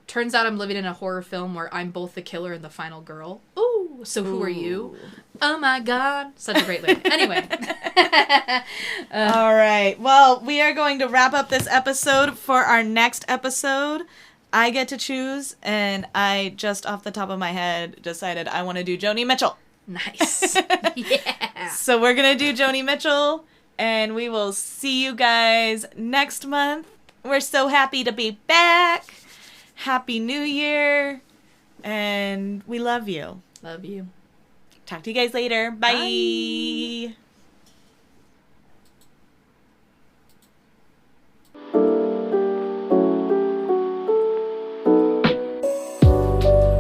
Speaker 1: turns out I'm living in a horror film where I'm both the killer and the final girl. Ooh, so who are you? Oh my God. Such a great line. Anyway.
Speaker 2: All right. Well, we are going to wrap up this episode. For our next episode, I get to choose, and I just off the top of my head decided I want to do Joni Mitchell.
Speaker 1: Nice. Yeah.
Speaker 2: So we're going to do Joni Mitchell, and we will see you guys next month. We're so happy to be back. Happy New Year. And we love you.
Speaker 1: Love you.
Speaker 2: Talk to you guys later. Bye. Bye.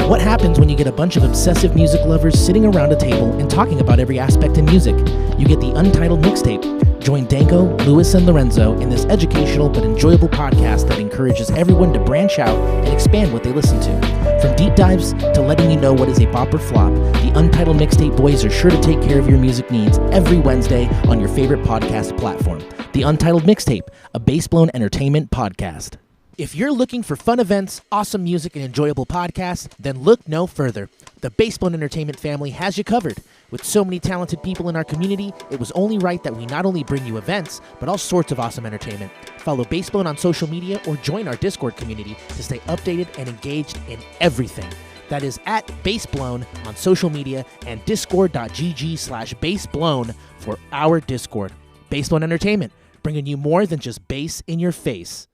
Speaker 6: What happens when you get a bunch of obsessive music lovers sitting around a table and talking about every aspect in music? You get the Untitled Mixtape. Join Danko, Lewis, and Lorenzo in this educational but enjoyable podcast that encourages everyone to branch out and expand what they listen to. From deep dives to letting you know what is a bop or flop, the Untitled Mixtape boys are sure to take care of your music needs every Wednesday on your favorite podcast platform. The Untitled Mixtape, a Bassblown Entertainment podcast. If you're looking for fun events, awesome music, and enjoyable podcasts, then look no further. The Bassblown Entertainment family has you covered. With so many talented people in our community, it was only right that we not only bring you events, but all sorts of awesome entertainment. Follow Bassbone on social media or join our Discord community to stay updated and engaged in everything. That is at Bassblown on social media and discord.gg/Bassblown for our Discord. Bassbone Entertainment, bringing you more than just bass in your face.